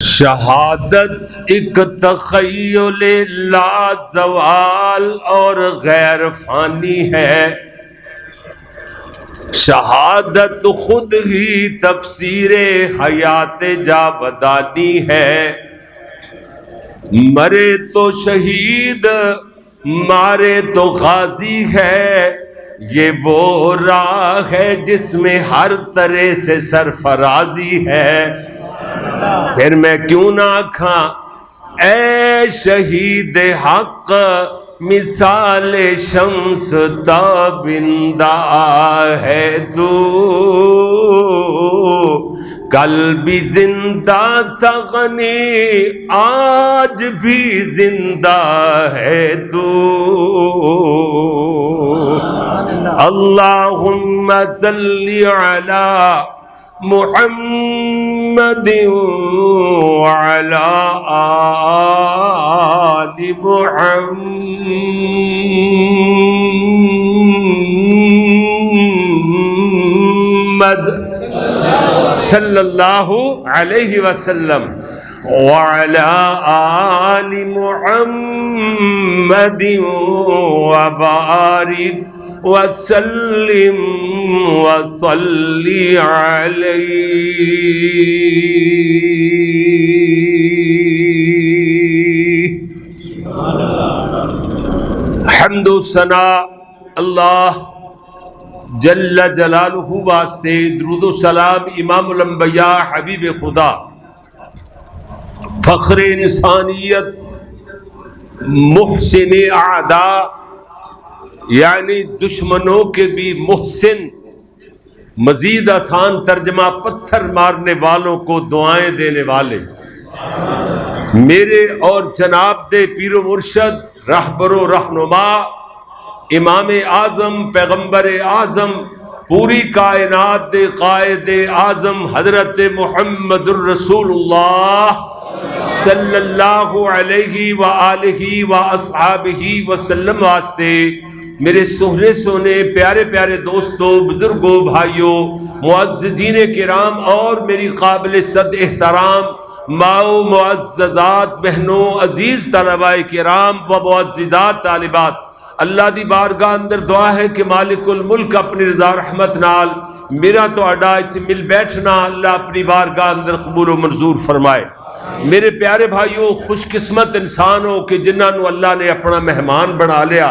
شہادت ایک تخیل لا زوال اور غیر فانی ہے، شہادت خود ہی تفسیر حیات جاودانی ہے۔ مرے تو شہید مارے تو غازی ہے، یہ وہ راہ ہے جس میں ہر طرح سے سرفرازی ہے۔ پھر میں کیوں نہ کھاں اے شہید حق مثال شمس تابندہ ہے تو، کل بھی زندہ تھا غنی آج بھی زندہ ہے تو۔ اللہم صلی علی محمد وعلی آل محمد صلی اللہ علیہ وسلم وعلی آل محمد وبارک وسلم وصلی علیہ۔ حمد و ثنا اللہ جل جلالہ واسطے، درود و سلام امام الانبیاء حبیب خدا فخر انسانیت محسن اعداء، یعنی دشمنوں کے بھی محسن، مزید آسان ترجمہ پتھر مارنے والوں کو دعائیں دینے والے، میرے اور جناب دے پیر و مرشد رہبر و رہنما امام اعظم پیغمبر اعظم پوری کائنات دے قائد اعظم حضرت محمد الرسول اللہ صلی اللہ علیہ وآلہ واصحابہ وسلم واسطے، میرے سہنے سونے پیارے پیارے دوستوں، بزرگوں، بھائیوں، معززین کرام اور میری قابل صد احترام ماؤ معززات بہنوں، عزیز طلباء کرام و معززات طالبات، اللہ دی بارگاہ اندر دعا ہے کہ مالک الملک اپنی رضا رحمت نال میرا تہاڈا ایتھے مل بیٹھنا اللہ اپنی بارگاہ اندر قبول و منظور فرمائے۔ میرے پیارے بھائیوں، خوش قسمت انسان ہو کہ جنہاں نو اللہ نے اپنا مہمان بنا لیا۔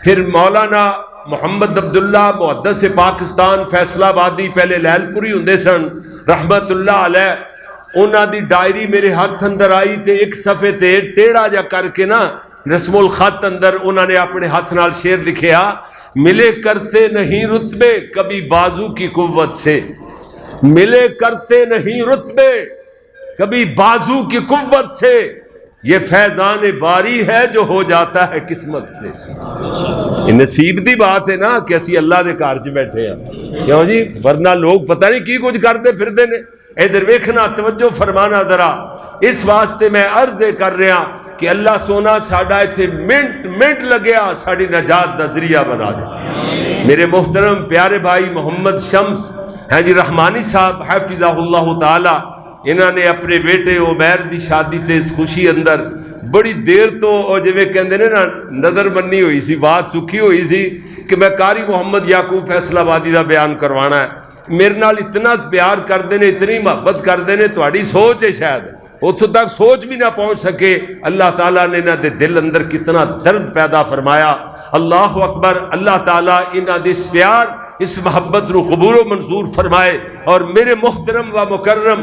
پھر مولانا محمد عبداللہ محدث پاکستان فیصلہ آبادی پہلے لیل پوری ہوندے سن رحمت اللہ علیہ، انہاں دی ڈائری میرے ہاتھ اندر آئی تے ایک صفحے تے ٹیڑھا جا کر کے نا رسم الخط اندر انہوں نے اپنے ہاتھ نال شعر لکھیا، ملے کرتے نہیں رتبے کبھی بازو کی قوت سے، ملے کرتے نہیں رتبے کبھی بازو کی قوت سے، یہ فیضان باری ہے جو ہو جاتا ہے قسمت سے۔ یہ نصیب دی بات ہے نا کہ اسی اللہ دے گھر وچ بیٹھے ہیں، کیوں جی؟ ورنہ لوگ پتہ نہیں کی کچھ کرتے پھردے نے۔ ادھر ویکھنا، توجہ فرمانا ذرا، اس واسطے میں عرض کر رہا کہ اللہ سونا ساڈا ایتھے منٹ منٹ لگیا ساڈی نجات دا ذریعہ بنا دے۔ میرے محترم پیارے بھائی محمد شمس ہیں جی رحمانی صاحب حفظہ اللہ تعالی، انہوں نے اپنے بیٹے عمیر دی شادی تے اس خوشی اندر بڑی دیر تو اور جویں کہندے نے نا نظر منی ہوئی سی، بات سکھی ہوئی سی کہ میں قاری محمد یعقوب فیصلہ آبادی دا بیان کروانا ہے۔ میرے نال اتنا پیار کردے نے، اتنی محبت کردے نے، تہاڈی سوچ ہے شاید اتھوں تک سوچ بھی نہ پہنچ سکے، اللہ تعالیٰ نے انہاں دے دل اندر کتنا درد پیدا فرمایا۔ اللہ اکبر، اللہ تعالیٰ انہاں دے اس پیار اس محبت نو قبول و منظور فرمائے۔ اور میرے محترم و مکرم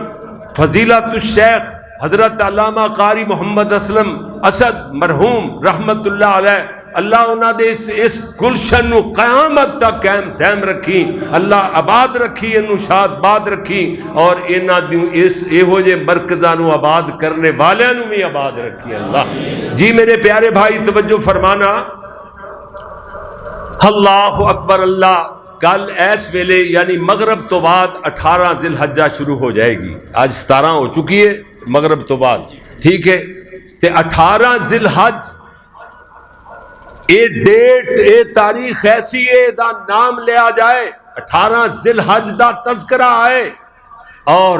فضیلت الشیخ حضرت علامہ قاری محمد اسلم اسد مرحوم رحمت اللہ علیہ، اللہ انہاں دے اس گلشن نو قیامت تک قائم دائم رکھی، اللہ آباد رکھی، انہوں شاد باد رکھی، اور انہاں دی اس ایہو جے مرکزاں نو آباد کرنے والیاں نو بھی آباد رکھی اللہ۔ جی میرے پیارے بھائی توجہ فرمانا، اللہ اکبر اللہ۔ کل ایس ویلے یعنی مغرب تو بعد 18 ذی الحجہ شروع ہو جائے گی، آج 17 ہو چکی ہے، مغرب تو بعد ٹھیک ہے، تے 18 ذی الحج اے ڈیٹ اے تاریخ ایسی ہے دا نام لیا جائے، 18 ذی الحج دا تذکرہ ہے، اور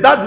10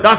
10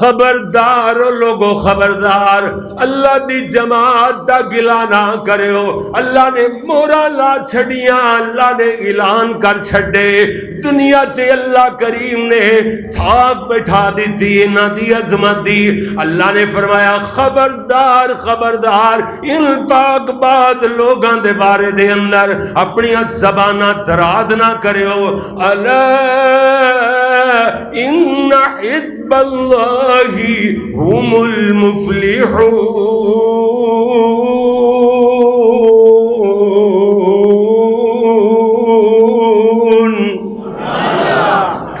خبردار لوگو خبردار، اللہ دی جماعت دا گلا نہ کریو۔ اللہ نے مورا لا چھڑیاں، اللہ نے اعلان کر چھڑے، دنیا تے اللہ کریم نے تھاک بٹھا دیتی انہاں دی عظمت دی۔ اللہ نے فرمایا خبردار خبردار، ان پاک باز لوگاں دے بارے دے اندر اپنی زباناں دراز نہ کریو۔ الا ان حزب اللہ هم المفلحون۔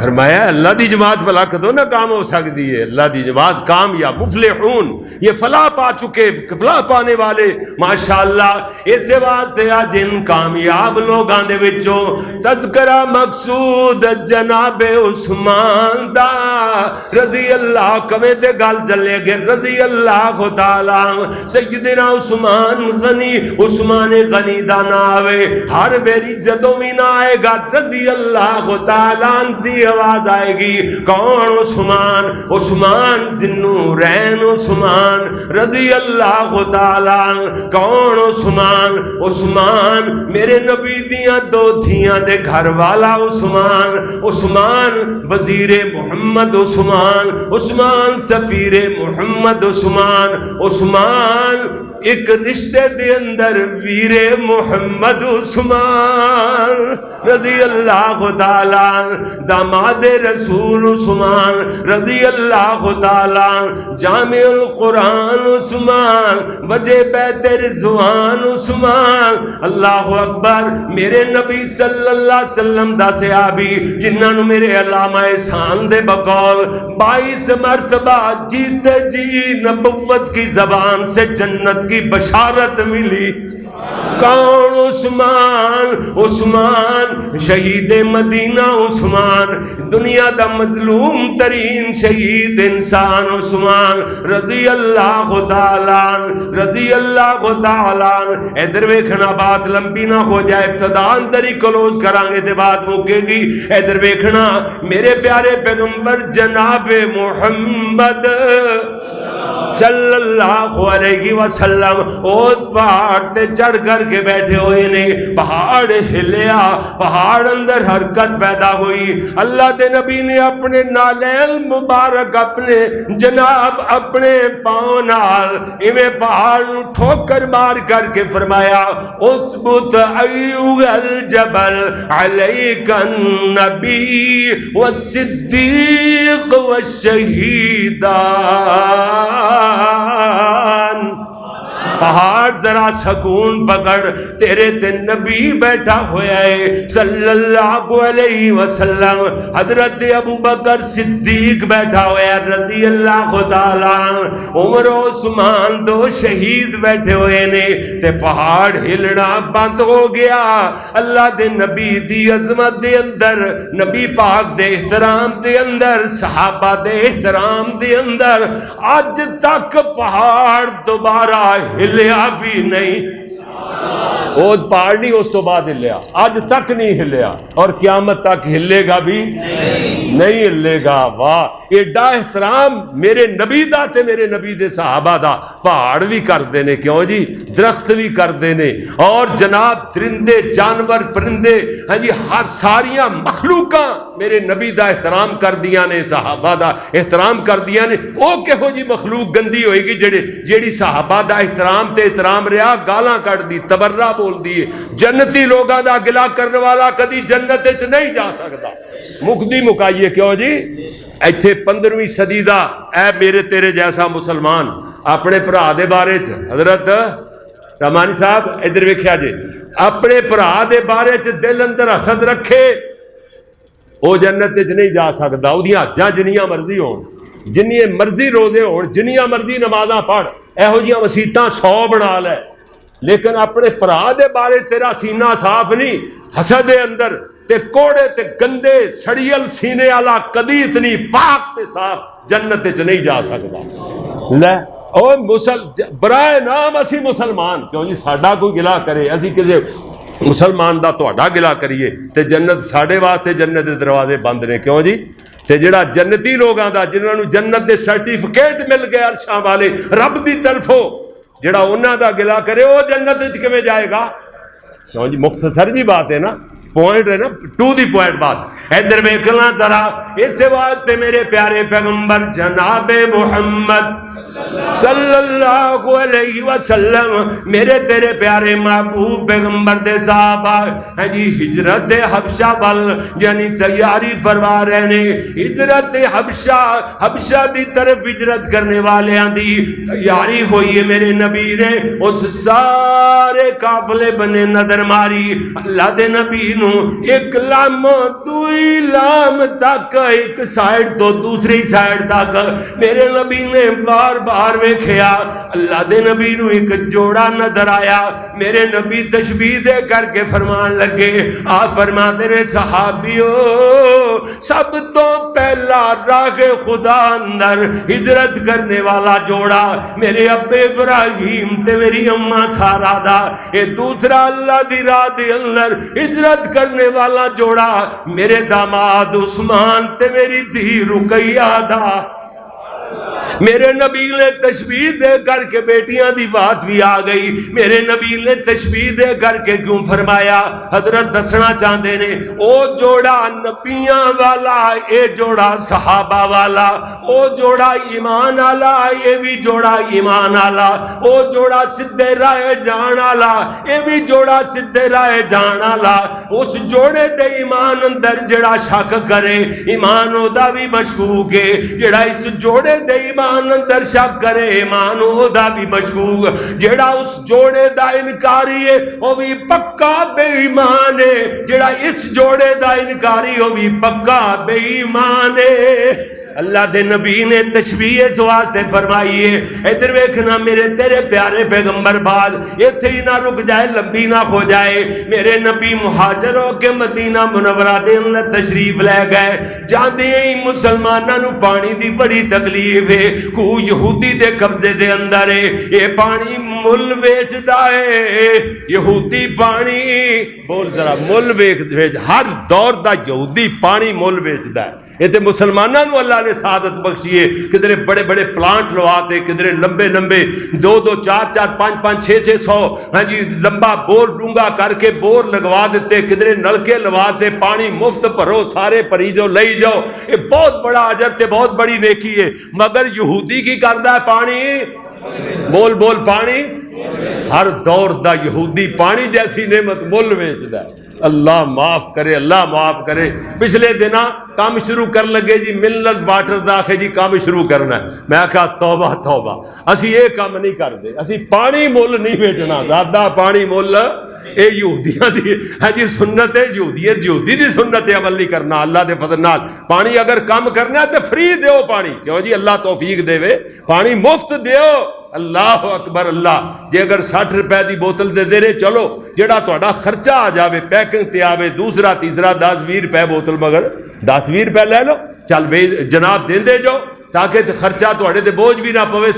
فرمایا اللہ دی جماعت بھلا کدو نہ کام ہو سکتی ہے، اللہ دی جماعت کامیاب، مفلحون یہ فلاح پا چکے، فلاح پانے والے ماشاءاللہ۔ اس واسطے آج ان کامیاب لوگاں دے وچوں تذکرہ مقصود جناب عثمان دا رضی اللہ کمیں تے گل چلے گے رضی اللہ تعالی سیدنا عثمان غنی، عثمان غنی دا نا آوے ہر میری جدوں بھی نہ آئے گا رضی اللہ تعالی دی آواز آئے گی۔ کون عثمان؟ عثمان ذوالنورین عثمان رضی اللہ تعالی۔ کون عثمان؟ عثمان میرے نبی دیاں دو دھیاں دے گھر والا عثمان، عثمان وزیر محمد عثمان، عثمان سفیر محمد عثمان، عثمان ایک رشتے دے اندر ویر محمد عثمان رضی اللہ تعالی، داماد رسول عثمان رضی اللہ تعالی، جامع القرآن عثمان، وجہ بیت رضوان عثمان۔ اللہ اکبر، میرے نبی صلی اللہ علیہ وسلم دا صحابی جنہاں نو میرے علامہ احسان دے بقول 22 مرتبہ جیتے جی نبوت کی زبان سے جنت کی بشارت ملی۔ کون عثمان؟ عثمان شہید مدینہ عثمان، دنیا دا مظلوم ترین شہید انسان عثمان رضی اللہ تعالی، رضی اللہ تعالی۔ ادھر ویکھنا بات لمبی نہ ہو جائے، ابتدا اندر ہی کلوز کرانگے تے بات مکے گی۔ ادھر ویکھنا میرے پیارے پیغمبر جناب محمد صلی اللہ علیہ وسلم اوت پہاڑ تے چڑھ کر کے بیٹھے ہوئے نے، پہاڑ ہلیا، پہاڑ اندر حرکت پیدا ہوئی۔ اللہ دے نبی نے اپنے نالین مبارک اپنے جناب اپنے پاؤں نال ایویں پہاڑ نو ٹھوکر مار کر کے فرمایا اثبت ایھا الجبل علیک النبی والصدیق والشہیدان۔ پہاڑ ذرا سکون پکڑ، تیرے تے نبی بیٹھا ہویا ہے صلی اللہ علیہ وسلم، حضرت ابوبکر صدیق بیٹھا ہویا ہے رضی اللہ تعالی، عمر و عثمان دو شہید بیٹھے ہوئے نے تے پہاڑ ہلنا بند ہو گیا۔ اللہ دے نبی دی عظمت دے اندر، نبی پاک دے احترام دے اندر، صحابہ دے احترام دے اندر آج تک پہاڑ دوبارہ ہلیا بھی نہیں۔ وہ پہاڑ نہیں اس تو بعد ہلیا، آج تک نہیں ہلیا اور قیامت تک ہلے گا بھی نہیں ہلے گا۔ واہ، ایڈا احترام میرے نبی دا تے میرے نبی دے صحابہ دا۔ پہاڑ بھی کر دینے، کیوں جی، درخت بھی کر دینے، اور جناب درندے جانور پرندے، ہاں جی، ہر ساریاں مخلوقاں میرے نبی دا احترام کر دیا نے، صحابہ دا احترام کر دیا نے۔ او کہو جی مخلوق گندی ہوئے گی جیڑی صحابہ دا احترام تے احترام رہا گالاں کٹ دی، تبرہ بول دیے۔ جنتی لوگاں دا گلا کرنے والا کدی جنت وچ نہیں جا سکتا۔ مکدی مکائیے، کیوں جی، ایتھے 15ویں صدی دا اے میرے تیرے جیسا مسلمان اپنے بھرا دے بارے چ، حضرت رحمانی صاحب ادھر ویکھیا جی، اپنے بھرا دے بارے چ دل اندر حسد رکھے، وہ جنت وچ نہیں جا سکتا۔ اودیاں حجاں جنیاں مرضی ہون، جنیاں مرضی روزے ہون، جنیاں مرضی نمازاں پڑھ، ایہو جیاں مسیتاں 100 بنا لے، لیکن اپنے بھرا دے بارے تیرا سینہ صاف نہیں، حسد دے اندر تے کوڑے تے گندے سڑیل سینے والا کدی اتنی پاک تے صاف جنت وچ نہیں جا سکتا۔ لے او برائے نام اسی مسلمان، کیوں جی ساڈا کوئی گلا کرے، اسی کسے مسلمان دا تہاڈا گلا کریے تے جنت ساڈے واسطے جنت دے دروازے بند نے، کیوں جی، تے جڑا جنتی لوگاں دا جنہاں نو جنت دے سرٹیفکیٹ مل گئے عرشاں والے رب دی طرفوں، جڑا انہاں دا گلا کرے وہ جنت وچ کیویں جائے گا؟ کیوں جی مختصر جی بات ہے نا، پوائنٹ ہے نا، ٹو دی پوائنٹ بات۔ ادھر ویکھنا ذرا، اس واسطے میرے پیارے پیغمبر جناب محمد صلی اللہ علیہ وسلم، میرے تیرے پیارے محبوب پیغمبر دے صحابہ ہیں جی ہجرت حبشہ بل یعنی تیاری فرما رہے نے، ہجرت حبشہ دی طرف ہجرت کرنے والے دی تیاری ہوئی ہے۔ میرے نبی نے اس سارے قافلے بنے نظر ماری، اللہ دے نبی نو ایک لام دوئی لام تک، ایک سائیڈ تو دوسری سائیڈ تک میرے نبی نے بار بار ویکھیا۔ اللہ دے نبی نو ایک جوڑا نظر آیا، میرے نبی تشبیہ دے کر کے فرمان لگے، آپ فرماتے نے صحابیو سب تو پہلا راہ خدا اندر ہجرت کرنے والا جوڑا میرے ابے ابراہیم تے میری اماں سارا دا، یہ دوسرا اللہ دی راہ دے اندر ہجرت کرنے والا جوڑا میرے داماد عثمان تے میری دھی رقیہ دا۔ میرے نبی نے تشبیہ دے کر کے بیٹیاں دی بات بھی آ گئی، میرے نبی نے تشبیہ دے کر کے کیوں فرمایا؟ حضرت دسنا چاہتے نے او جوڑا نبیاں والا، اے جوڑا صحابہ والا، او جوڑا ایمان والا، اے بھی جوڑا ایمان والا، او جوڑا سدھے راہ جان والا، اے بھی جوڑا سدھے راہ جان والا۔ اس جوڑے دے ایمان اندر جڑا شک کرے ایمان او دا بھی مشکوک ہے، جڑا اس جوڑے دے ایمان اندر شک کرے ایمان او دا بھی مشکوک، جڑا اس جوڑے دا انکاری ہے وہ بھی پکا بے ایمان ہے، جڑا اس جوڑے دا انکاری وہ بھی پکا بے ایمان ہے۔ اللہ دے نبی نے تشبیہ اس واسطے فرمائی ہے۔ ادھر ویکھنا میرے تیرے پیارے پیغمبر بعد ایتھے ہی نہ رک جائے، لمبی نہ ہو جائے، میرے نبی مہاجر ہو کے مدینہ منورہ دے اندر تشریف لے گئے، جاندے ہی مسلماناں نو پانی دی بڑی تکلیف ہے، کو یہودی دے قبضے دے اندر ہے، یہ پانی مل ویچدا ہے، یہودی پانی بول ذرا مل ویچ، ہر دور دا یہودی پانی مل ویچدا ہے۔ یہ تے مسلمانوں نو اللہ نے سعادت بخشی ہے، کدھرے بڑے بڑے پلانٹ لواتے، کدھرے لمبے لمبے 2-2 4-4 5-5 6-6 100 ہاں جی لمبا بور ڈونگا کر کے بور لگوا دیتے، کدھرے نلکے لواتے، پانی مفت بھرو سارے پریجو لئی جاؤ، یہ بہت بڑا اجر تے بہت بڑی نیکی ہے۔ مگر یہودی کی کردا ہے پانی بول بول پانی، ہر دور دا یہودی پانی جیسی نعمت مل ویچدا ہے۔ اللہ معاف کرے، اللہ معاف کرے۔ پچھلے دنوں کام شروع کر لگے جی ملت واٹر دا کہ جی کام شروع کرنا ہے، میں کہا توبہ توبہ، اسی یہ کام نہیں کرتے، اسی پانی مول نہیں بیچنا، زیادہ پانی مول اے یہودیاں دی ہے جی سنت ہے، یہودیت یہودی دی سنت ہے، عمل نہیں کرنا۔ اللہ دے فضل نال پانی اگر کم کرنا ہے تو فری دیو پانی، کیوں جی اللہ توفیق دے وے، پانی مفت دیو۔ اللہ اکبر اللہ، جے اگر 60 روپے دی بوتل دے دے رہے چلو جڑا تہاڈا خرچہ آ جاوے پیکنگ تے آوے دوسرا تیسرا 10-20 روپے بوتل، مگر 10-20 روپے لے لو چل بے جناب دیندے جاؤ تاکہ خرچہ تہاڈے تے بوجھ بھی نہ پوے،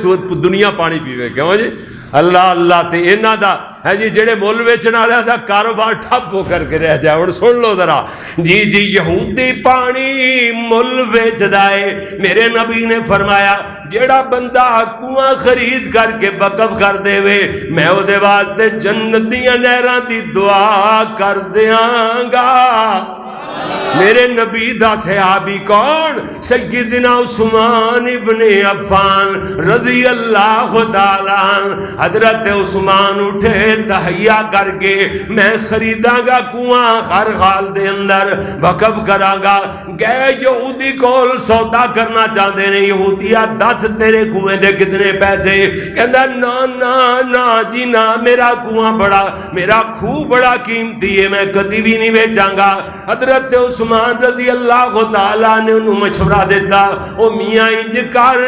دنیا پانی پیوے، کیوں جی اللہ اللہ تے انہاں دا ہے جی جڑے مول ویچن والے دا کاروبار ٹھپ ہو کر کے رہ جائے۔ ہن سن لو ذرا جی جی یہودی پانی مول ویچدا ہے، میرے نبی نے فرمایا جیڑا بندہ کنواں خرید کر کے وقف کر دے وے میں او دے واسطے جنت دیاں نہراں دی دعا کر دیاں گا۔ میرے نبی دا صحابی کون؟ سیدنا عثمان ابن عفان رضی اللہ تعالیٰ عنہ۔ حضرت عثمان اٹھے تہیا کر کے میں خریداں گا کنواں ہر حال دے اندر وقف کراں گا۔ گئے یہودی کول سودا کرنا چاہتے ہیں، یہودیا 10 تیرے کنویں دے کتنے پیسے؟ کہندا نا نا نا جی نا، میرا کنواں بڑا میرا خوہ بڑا قیمتی ہے، میں کدی بھی نہیں بیچاں گا۔ حضرت عثمان رضی اللہ تعالیٰ نے انہوں مشورہ دیتا، او میاں انج کر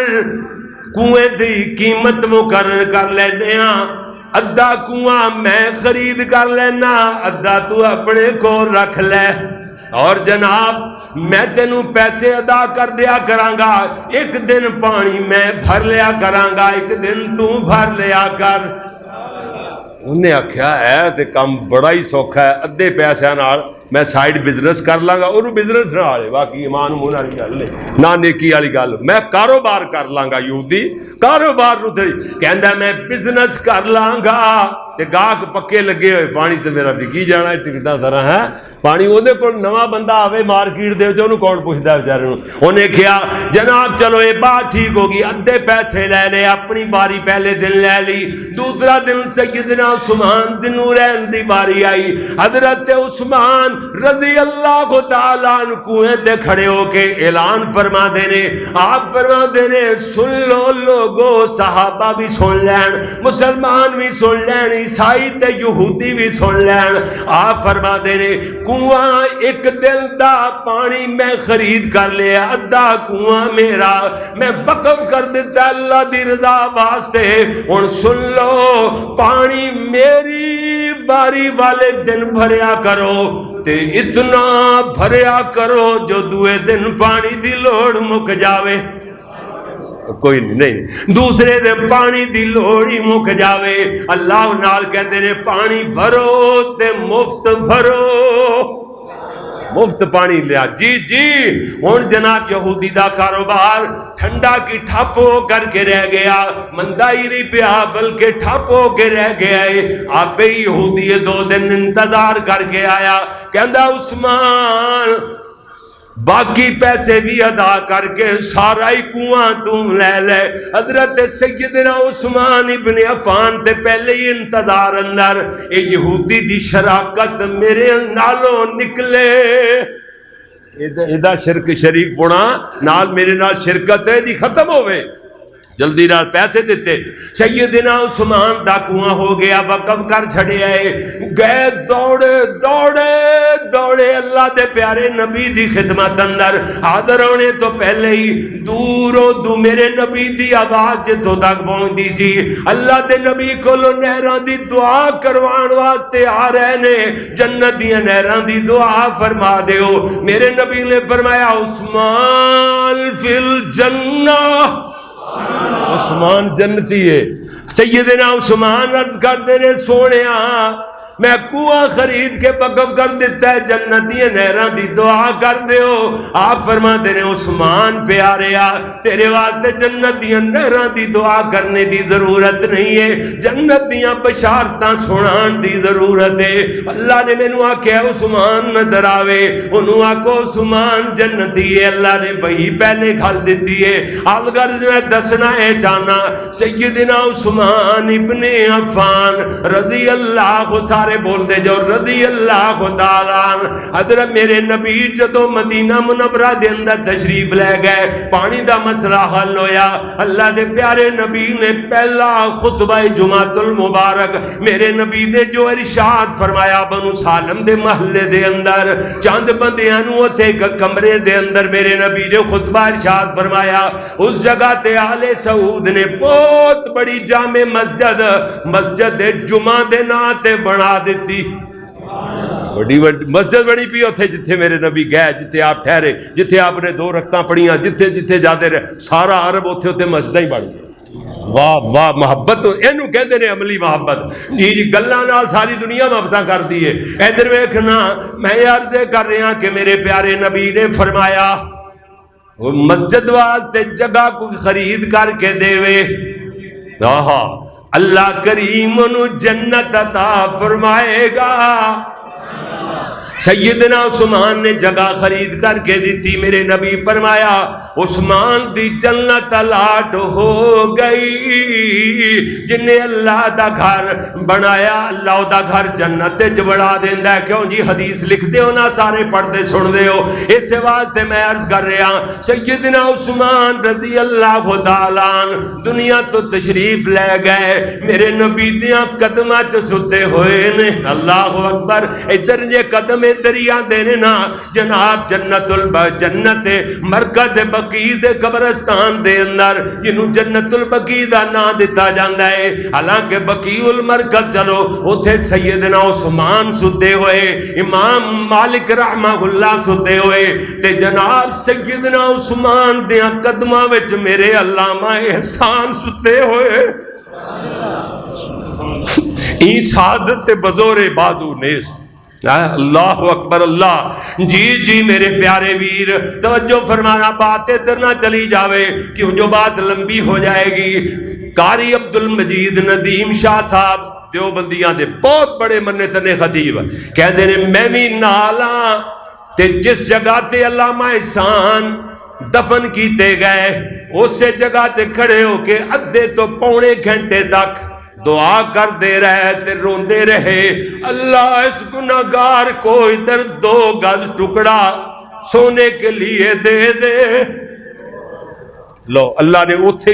کنویں دی قیمت مقرر کر لینے ہاں، ادھا کنواں میں خرید کر لینا، ادھا تو اپنے کو رکھ لے، اور جناب میں تینوں پیسے ادا کر دیا کرانگا، ایک دن پانی میں بھر لیا کرانگا، ایک دن تو بھر لیا کر۔ انہیں آخیا ہے تے کام بڑا ہی سوکھا ہے، ادھے پیسے نال میں سائڈ بزنس کر لاں گا، انہوں بزنس نہ آئے باقی ایمان مون والی گل نہیں، نہ نیکی والی گل، میں کاروبار کر لاں گا، یہودی کاروبار نو تے کہندا میں بزنس کر لاں گا تے گاہک پکے لگے ہوئے، پانی تے میرا وکی جانا ہے ٹکٹاں طرح ہے پانی، وہ کول نواں بندہ آوے مارکیٹ دے انہوں کون پوچھتا ہے بیچارے نوں، انہیں کہا جناب چلو یہ بات ٹھیک ہوگی، ادھے پیسے لے لے، اپنی باری پہلے دن لے لی، دوسرا دن سیدنا عثمان دنوں رہن دی باری آئی، حضرت عثمان رضی اللہ تعالیٰ عنہ کنویں تے کھڑے ہو کے اعلان فرما دینے، آپ فرما دینے سن لو لوگو، صحابہ بھی سن لین، مسلمان بھی سن لین، عیسائی تے یہودی بھی سن لین، آپ فرما دینے کنواں ایک دل دا پانی میں خرید کر لیا، ادھا کنواں میرا میں وقف کر دیتا اللہ دی رضا واسطے، ہن سن لو پانی میری باری والے دن بھریا کرو تے اتنا بھریا کرو جو دوے دن پانی دی لوڑ مک جاوے، کوئی نہیں دوسرے دن پانی دی لوڑ ہی مک جاوے، اللہ نال کہتے نے پانی بھرو تے مفت بھرو، مفت پانی لیا، جی جی ہن جناب یہودی دا کاروبار ٹھنڈا کی ٹھپ ہو کر کے رہ گیا، مندہ ہی نہیں پیا بلکہ ٹھپ ہو کے رہ گیا ہے، آپ ہی یہودی 2 دن انتظار کر کے آیا، کہندا عثمان باقی پیسے بھی ادا کر کے سارا ہی کنواں تم لے لے، حضرت سیدنا عثمان ابن عفان تے پہلے ہی انتظار اندر، اے یہودی دی شراکت میرے نالوں نکلے، ایدہ شریک پونا نال میرے نال شرکت ہے دی ختم ہوئے، جلدی نال پیسے دیتے، سیدنا عثمان دا کنواں ہو گیا، وقف کر چھڑے آئے، گئے دوڑے دوڑے دوڑے اللہ دے پیارے نبی دی خدمت اندر حاضر ہونے تو پہلے ہی دوروں دو میرے نبی دی آواز جتوں تک پہنچ دی سی، اللہ دے نبی کولو نہران دی دعا کروان واسطے آ رہے نے، جنت دی نہران دی دعا فرما دیو، میرے نبی نے فرمایا عثمان فی الجنہ، عثمان جنتی ہے، سیدنا عثمان عرض کر دینے سونیا میں کنواں خرید کے وقف کر دیتا ہے، جنتی نہران دی دعا کر دیو، آپ فرما دینے عثمان پیاریا تیرے واسطے جنتی نہران دی دعا کرنے دی ضرورت نہیں ہے، جنتیاں بشارتاں سنان دی ضرورت ہے، اللہ نے میں نو آکھیا عثمان نظر آوے، انہوں آکھو عثمان جنتی ہے، اللہ نے وہی پہلے کھال دیتی ہے، الغرض میں دسنا ہے جانا سیدنا عثمان ابن عفان رضی اللہ سارے بول دے جو رضی اللہ تعالیٰ، حضرت میرے نبی جدو مدینہ منورہ دے اندر تشریف لے گئے، پانی دا مسئلہ حل ہویا، اللہ دے پیارے نبی نے پہلا خطبہ جمعۃ المبارک میرے نبی نے جو ارشاد فرمایا، بنو سالم دے محلے دے اندر چاند بندیاں نو تے کمرے دے اندر میرے نبی نے خطبہ ارشاد فرمایا، اس جگہ تے آل سعود نے بہت بڑی جامع مسجد جمعہ دے نا تے بنا دیتی، بڑی مسجد بڑی پی ہوتے جتھے میرے نبی گئے، جتھے آپ ٹھہرے، جتھے آپ نے 2 رکعتاں پڑھیاں، جتھے جتھے جاتے رہے، سارا عرب ہوتے ہوتے مسجدیں ہی بڑھ گئی، واہ واہ محبت اینو کہتے نے عملی محبت، جی گلاں نال ساری دنیا محبتاں کر دی ہے، ادھر ویکھنا میں عرض کر رہا کہ میرے پیارے نبی نے فرمایا مسجد واسطے جگہ کو خرید کر کے دے وے، اللہ کریم انہوں جنت عطا فرمائے گا، سیدنا عثمان نے جگہ خرید کر کے دیتی، میرے نبی فرمایا عثمان دی جنت الاٹ ہو گئی، جن نے اللہ دا گھر بنایا اللہ دا گھر جنت وچ بنا دیندا ہے، کیوں جی حدیث لکھ دے ہو نا سارے پڑھ دے سن دے ہو، اس واسطے میں عرض کر رہا سیدنا عثمان رضی اللہ تعالیٰ عنہ دنیا تو تشریف لے گئے، میرے نبی دیاں قدماں چ ستے ہوئے نے، اللہ اکبر، ادھر یہ قدم دریا دینے نا جناب جنت مرکز بقی دے قبرستان دے اندر جنہوں جنت البقی دا نا دیتا جاندہ ہے، حالانکہ بقی المرکز چلو اتھے سیدنا عثمان ستے ہوئے، امام مالک رحمہ اللہ ستے ہوئے، تے جناب سیدنا عثمان دیاں قدمہ وچ میرے علامہ احسان ستے ہوئے، ای سعادت بزور بادو نیست. اللہ اکبر اللہ. جی میرے پیارے ویر توجہ فرمانا، بات ادھر نہ چلی جاوے کیوں جو بات لمبی ہو جائے گی. قاری عبد المجید ندیم شاہ صاحب دیوبندیاں دے بہت بڑے مننے تنے خطیب کہندے نے میں بھی نالاں تے جس جگہ تے علامہ احسان دفن کیتے گئے اسے جگہ تے کھڑے ہو کے ادھے تو پونے گھنٹے تک دعا کر دے رہے تے روندے رہے، اللہ اس گناہگار کو ادھر 2 گز ٹکڑا سونے کے لیے دے دے. لو اللہ نے اوتھے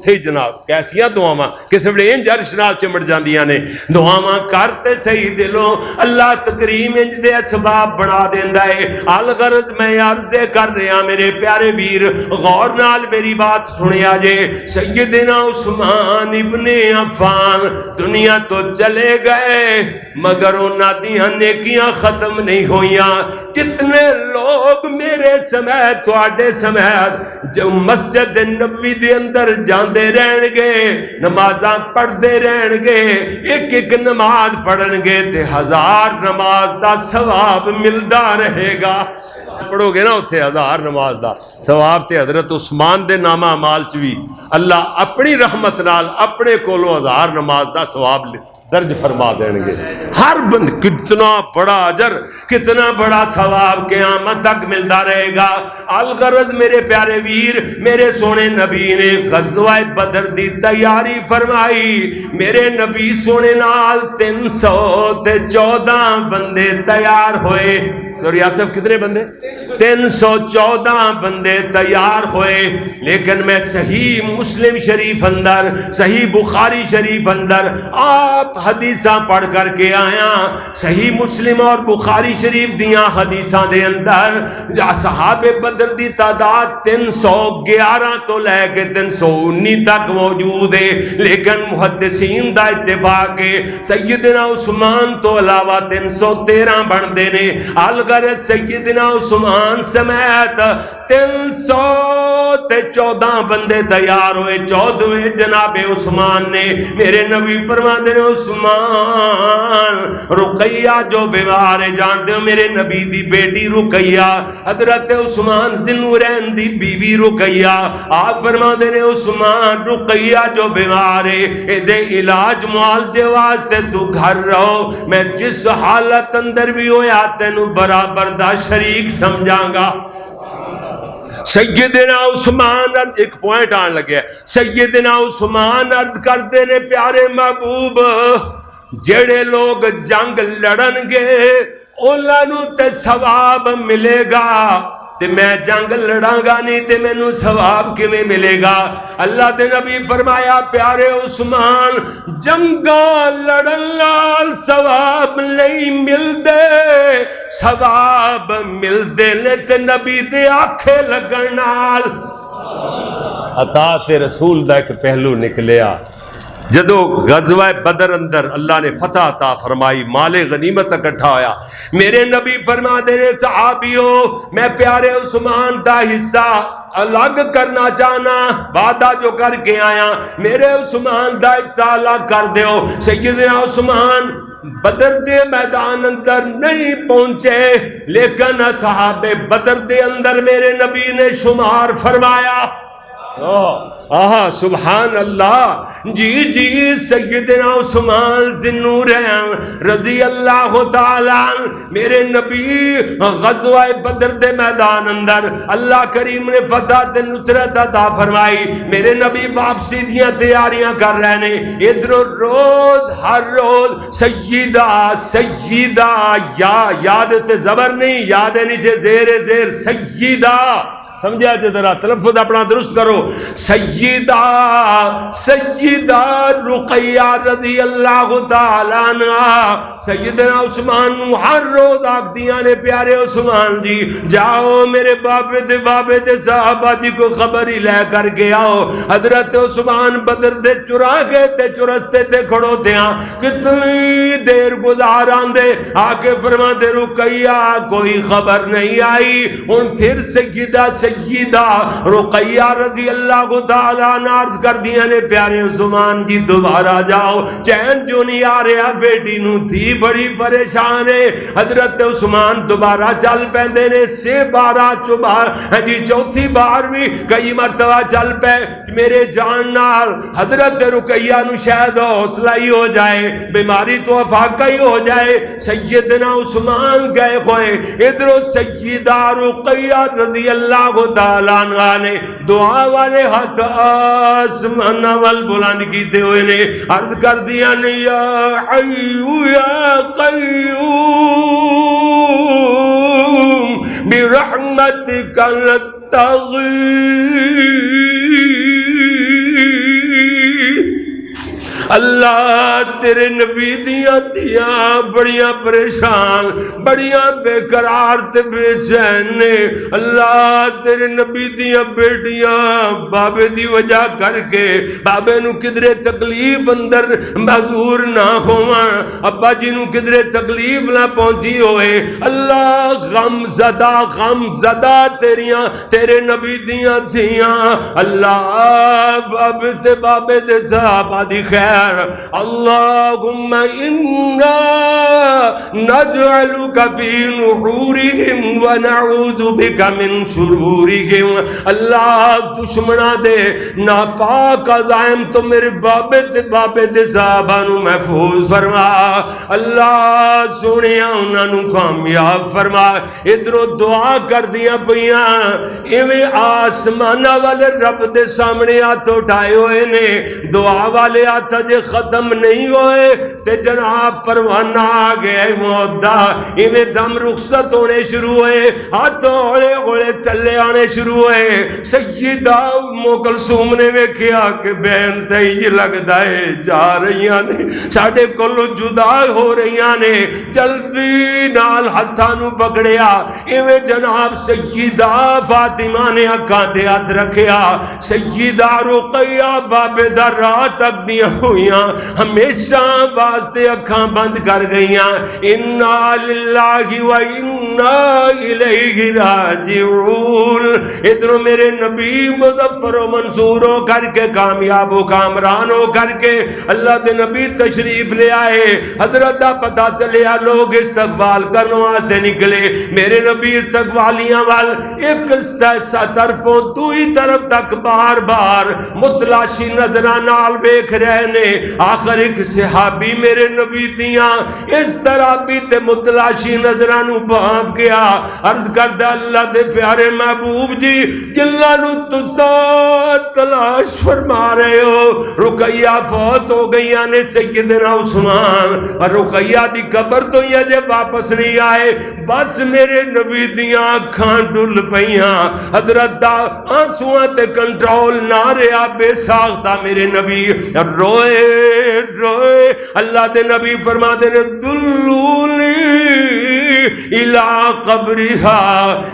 ہی جناب کیسیاں دعاواں کسے ویلے انج عرش نال چمڑ جاندیاں نے. دعاواں کرتے صحیح دلوں اللہ تکریم انج دے اسباب بنا دیندا ہے. الغرض میں عرض کر رہا میرے پیارے ویر غور نال میری بات سنیا جے. سیدنا عثمان ابن عفان دنیا تو چلے گئے مگر انہاں دیاں نیکیاں ختم نہیں ہویاں. کتنے لوگ میرے سمیت تواڈے سمیت جو مسجد نبوی دے اندر جاندے رہن گے نمازاں پڑھدے رہن گے ایک نماز پڑھن گے تے 1000 نماز دا ثواب ملدا رہے گا. پڑھو گے نا اتھے 1000 نماز دا ثواب تے حضرت عثمان دے نامہ اعمال چ وی اللہ اپنی رحمت نال اپنے کولوں 1000 نماز دا ثواب درج فرما دیں گے. ہر بند کتنا بڑا اجر کتنا بڑا ثواب قیامت تک ملتا رہے گا. الغرض میرے پیارے ویر میرے سونے نبی نے غزوہ بدر دی تیاری فرمائی. میرے نبی سونے نال 314 بندے تیار ہوئے. تو ریاست کتنے بندے 314 بندے تیار ہوئے. لیکن میں صحیح مسلم شریف اندر صحیح بخاری شریف اندر آپ حدیثاں پڑھ کر کے آیا. صحیح مسلم اور بخاری شریف دیاں حدیثاں دے اندر اصحاب بدر دی تعداد 311 تو لے کے 319 تک موجود ہے. لیکن محدثین دا اتفاق ہے سیدنا عثمان تو علاوہ 313 بندے نے. اگر سیدنا عثمان سمیت 314 بندے تیار ہوئے. 14ویں جناب عثمان نے میرے نبی فرماتے ہیں عثمان رقیہ جو بیمار ہے جانتے ہو میرے نبی دی بیٹی رقیہ حضرت عثمان ذوالنورین دی بیوی رقیہ آپ فرماتے ہیں عثمان رقیہ جو بیمار ہے دے علاج معالجے واسطے تو گھر رہو میں جس حالت اندر بھی ہویا تینو برابر دا شریک سمجھاں گا. سیدنا عثمان ایک پوائنٹ آن لگے سیدنا عثمان عرض کرتے نے پیارے محبوب جڑے لوگ جنگ لڑن گے انہاں نوں تے ثواب ملے گا تے میں جنگ لڑاں گا نہیں تے مینوں ثواب کیویں ملے گا. اللہ دے نبی فرمایا پیارے عثمان جنگاں لڑن نال ثواب نہیں ملدے ثواب ملدے نے تے نبی دے آنکھے لگن نال. اطاعت رسول دا ایک پہلو نکلیا. جدو غزوہ بدر اندر اللہ نے فتح عطا فرمائی مال غنیمت اکٹھا ہویا میرے نبی فرما دے رہے صحابیوں میں پیارے عثمان دا حصہ الگ کرنا چاہنا وعدہ جو کر کے آیا میرے عثمان دا حصہ الگ کر دیو. سیدنا عثمان بدر دے میدان اندر نہیں پہنچے لیکن اصحاب بدر دے اندر میرے نبی نے شمار فرمایا. سبحان اللہ. جی سیدنا عثمان ذوالنورین رضی اللہ تعالیٰ میرے نبی غزوہ بدر دے میدان اندر اللہ کریم نے فتح تے نصرت عطا فرمائی. میرے نبی واپسی دیاں تیاریاں کر رہے نے ادھر روز ہر روز سیدہ یاد تے زبر نہیں یاد ہے نیچے زیر سیدہ سمجھا جے ذرا تلفظ اپنا درست کرو سیدہ رقیہ رضی اللہ تعالیٰ عنہ سیدنا عثمان ہر روز آکھ دیاں نے پیارے عثمان جی جاؤ میرے بابے دے صحابہ جی کو خبر ہی لے کر کے آؤ. حضرت عثمان بدر دے چرا گئے تے چرستے تے کھڑو دیاں کتنی دیر گزاران دے آکے فرما دے رقیہ کوئی خبر نہیں آئی. ان پھر سیدہ سیدہ رقیہ رضی اللہ تعالیٰ عنہ عرض کر دیا نے پیارے عثمان جی دوبارہ جاؤ، چین جو نہیں آ رہا بیٹی نو تھی بڑی پریشان ہے۔ حضرت عثمان دوبارہ چل پیندے نے، سے 12 چوبار جی چوتھی بار بھی کئی مرتبہ چل پے، میرے جان نال حضرت رقیہ نو شاید حوصلہ ہی ہو جائے، بیماری تو افاقہ ہی ہو جائے۔ سیدنا عثمان گئے ہوئے، ادھر سیدہ رقیہ رضی اللہ تعالیٰ عنہ نے دعا والے ہاتھ آسمان وال بلند کیتے ہوئے نے عرض کر دیا نے یا حیو یا قیوم برحمتک نستغیث۔ اللہ تیرے نبی دیاں تیاں بڑیاں پریشان، بڑیاں بے قرار تے بے چین نے، اللہ تیرے نبی دیاں بیٹیاں بابے دی وجہ کر کے بابے نو کدرے تکلیف اندر محضور نہ ہوواں، ابا جی نو کدرے تکلیف نہ پہنچی ہوئے، اللہ غم زدہ تیرے نبی دیاں تیاں، اللہ بابے تے بابے دے صحابہ دی خیر، اللہم انا نجعلک فی نحورہم ونعوذ بک من شرورہم۔ اللہ دشمنہ دے ناپاک عزائم تو میرے بابے دے صحابہ نو محفوظ فرما، اللہ سونیا انہاں نو کامیاب فرما۔ ادھروں دعا کر دیا پئیاں، ایویں آسمانہ والے رب دے سامنے ہاتھ اٹھائے ہوئے نے، دعا والے ہاتھ جے ختم نہیں ہوئے تے جناب پروانہ آ گیا موت دا، ایویں دم رخصت ہونے شروع ہوئے، ہاتھ ہولے ہولے تلے آنے شروع ہوئے۔ سیدہ ام کلثوم نے ویکھیا کہ بہن تے یہ لگدا ہے جا رہیاں نے، ساڈے کولوں جدا ہو رہیاں نے، جلدی نال ہتھاں نو پکڑیا، ایویں جناب سیدہ فاطمہ نے اکھاں تے ہاتھ رکھیا، سیدہ رقیہ بابے دا راہ تک دیاں ہویاں ہمیشہ واسطے اکھاں بند کر گئیاں۔ انا للہ و انا الیہ راجعون۔ ادھر میرے نبی مظفر و منصور ہو کر کے کامیاب و کامران ہو کر کے اللہ دے نبی تشریف لے آئے، حضرت دا پتہ چلیا لوگ استقبال کرنے واسطے نکلے، میرے نبی استقبالیاں وال ایک طرفوں دوئی طرف تک بار بار متلاشی نظران نال بیک رہے نے۔ آخر ایک صحابی میرے نبی دیاں اس طرح بھی تے متلاشی نظرانو بھانپ گیا، عرض کردہ اللہ دے پیارے محبوب جی جلہ نو تسا تلاش فرما رہے ہو، رقیہ فوت ہو گئیاں نے سیدنا عثمان، اور رقیہ دی قبر تو یہ جب واپس نہیں آئے، بس میرے نبی دیاں کھان ڈل پئیاں، حضرت دا آنسوان تے کنٹرول نہ رہا، بے ساختہ میرے نبی روئے روئے۔ اللہ دے نبی فرما دے نے دلونی الہ قبرہا،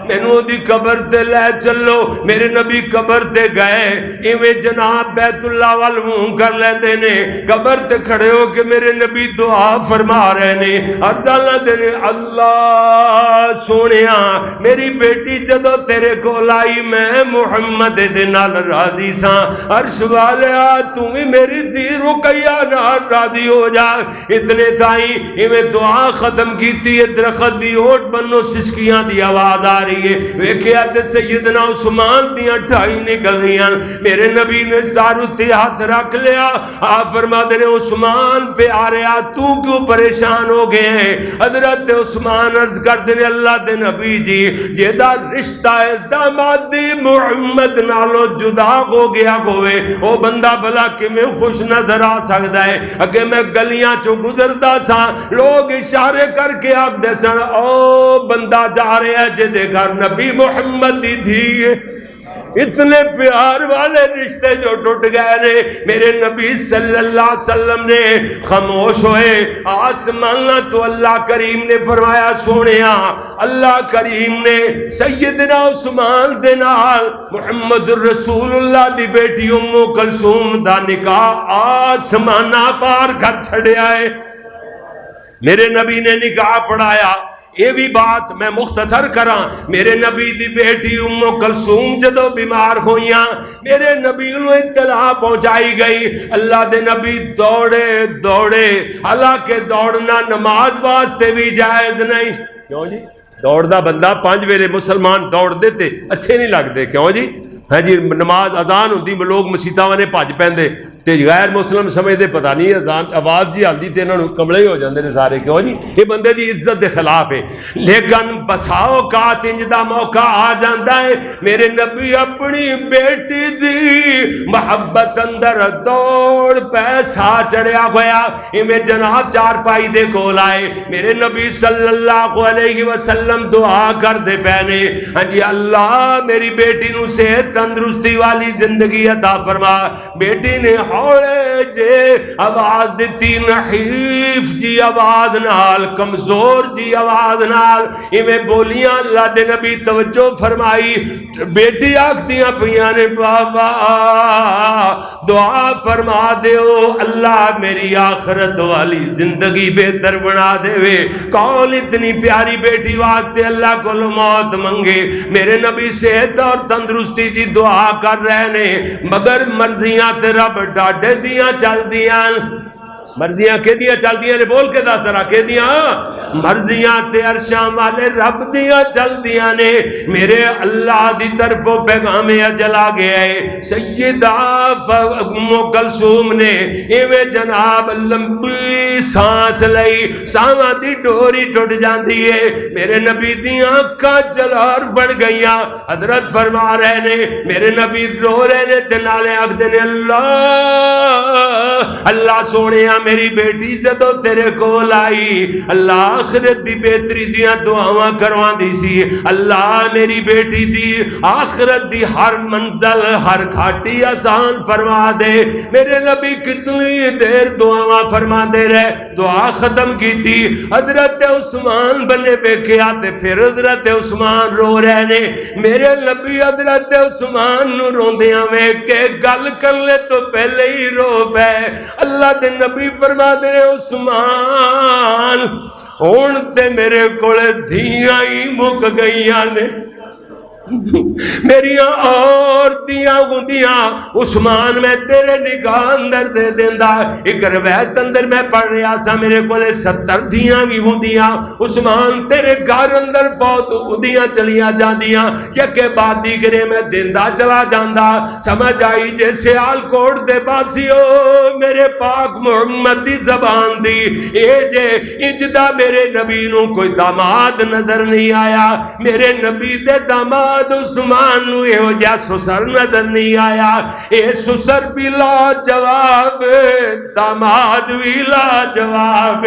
مینوں دی قبر تے لے چلو، میرے نبی قبر تے گئے، ایویں جناب بیت اللہ وال منہ کر لیندے نے، قبر تے کھڑے ہو کے میرے نبی دعا فرما رہے نے، عرض اللہ دے نے اللہ سونیا میری بیٹی جدو تیرے کو لائی میں محمد دے نال راضی ساں، عرش والیا تو بھی میری دی رقیہ نال راضی ہو جا۔ اتنے تائیں ایویں دعا ختم کیتی ہے، درخت دی اوٹ بنو سسکیاں دی آواز آ رہی ہے، ویکھیا تے سیدنا عثمان دیاں ٹھائی نکل رہی ہیں، میرے نبی نے زارو تے ہاتھ رکھ لیا، آپ فرما دے نے عثمان پہ آ رہا تو کیوں پریشان ہو گئے ہیں؟ حضرت عثمان عرض کر دے نے اللہ دے نبی جی جیدہ رشتہ دامادی محمد نالو جدا ہو گیا ہوئے، او بندہ بھلا کہ میں خوش نظر آ سکتا ہے؟ اگے میں گلیاں چو گزردا سا، لوگ اشارے کر کے آپ دے سن او بندہ جا رہے ہیں جدے گھر نبی محمد دی تھی۔ اتنے پیار والے رشتے جو ٹوٹ گئے نے، میرے نبی صلی اللہ علیہ وسلم نے خاموش ہوئے، آسمان تو اللہ کریم نے فرمایا سونیا، اللہ کریم نے سیدنا عثمان دے نال محمد الرسول اللہ دی بیٹی ام کلثوم دا نکاح آسمانہ پار کر چھڑیا ہے۔ میرے نبی نے نکاح پڑھایا، یہ بھی بات میں مختصر کراں، میرے نبی دی بیٹی ام کلثوم جدو بیمار ہوئیاں، میرے نبی نو اطلاع پہنچائی گئی، اللہ دے نبی دوڑے دوڑے، حالانکہ دوڑنا نماز واسطے بھی جائز نہیں، کیوں جی؟ دوڑ دا بندہ 5 ویلے مسلمان دوڑ دیتے اچھے نہیں لگتے، کیوں جی؟ ہاں جی، نماز اذان ہوندی لوگ مسیتاں والے بھج پیندے تے غیر مسلم سمجھتے پتہ نہیں اذان آواز جی آندی تے انہاں نوں کملے ہی ہو جاندے نے سارے، کیوں جی؟ یہ بندے دی عزت دے خلاف ہے۔ لیکن بساؤ کا انج دا موقع آ جاندا ہے، میرے نبی اپنی بیٹی دی محبت اندر دوڑ پیسہ چڑھیا ہویا، ایویں جناب چارپائی دے کول آئے، میرے نبی صلی اللہ علیہ وسلم دعا کر دے پہنے، ہاں جی اللہ میری بیٹی نو صحت تندرستی والی زندگی عطا فرما۔ بیٹی نے ہوڑے جے آواز دیتی، نحیف جی آواز نال، کمزور جی آواز نال، ایویں بولیاں، اللہ دے نبی توجہ فرمائی، بیٹی آکھدیاں پیاں نے بابا دعا فرما دیو اللہ میری آخرت والی زندگی بہتر بنا دے وے۔ کون اتنی پیاری بیٹی واسطے اللہ کو موت منگے؟ میرے نبی صحت اور تندرستی دی دعا کر رہے نے، مگر مرضیاں تے رب ڈاڈے دیاں چل دیاں، مرضیاں کہ دیاں چل دیاں نے، بول کے دس ذرا کہ دیاں مرضیاں تے عرشاں والے رب دیاں چل دیاں نے۔ میرے اللہ دی طرفوں پیغام اجل آ گیا ہے، سیدہ ام کلثوم نے ایویں جناب لمبی سانس لئی، ساواں دی ڈوری ٹوٹ جاندی ہے، میرے نبی دیاں اکھاں جلار بڑھ گئیاں، حضرت فرما رہے نے، میرے نبی رو رہے نے تے نالے آکھدے نے اللہ سونیا میری بیٹی جدو تیرے کول آئی، اللہ آخرت دی بہتری دیاں دعاواں کروان دی سی، اللہ میری بیٹی دی آخرت دی ہر منزل ہر گھاٹی آسان فرما دے۔ میرے نبی کتنی دیر دعاواں فرما دے رہے، دعا ختم کی تھی، حضرت عثمان بنے بیکھے آتے، پھر حضرت عثمان رو رہے نے، میرے نبی حضرت عثمان نو روندیاں میں کہ گل کر لے تو پہلے ہی رو پے۔ اللہ دے نبی فرما دے عثمان ہون تے میرے کولے دھیاں ہی مک گئیاں نے، میریاں اور دیاں گندیاں عثمان میں تیرے نگاہ اندر دے دیندا۔ ایک روایت اندر میں پڑھ رہا سا میرے کولے 70 دیاں بھی ہوندیاں، عثمان تیرے گھر اندر بہت ہوندیاں چلیاں جاندیاں، کہ بعد دیگرے میں دیندا چلا جاندا۔ سمجھ آئی جے سیال کوٹ دے باسیو میرے پاک محمد دی زبان دی، اے جے اجدا میرے نبی نو کوئی داماد نظر نہیں آیا، میرے نبی دے داماد عثمان نو یہ ہو جا سسر نظر نہیں آیا، اے سسر بھی لا جواب، داماد بھی لا جواب۔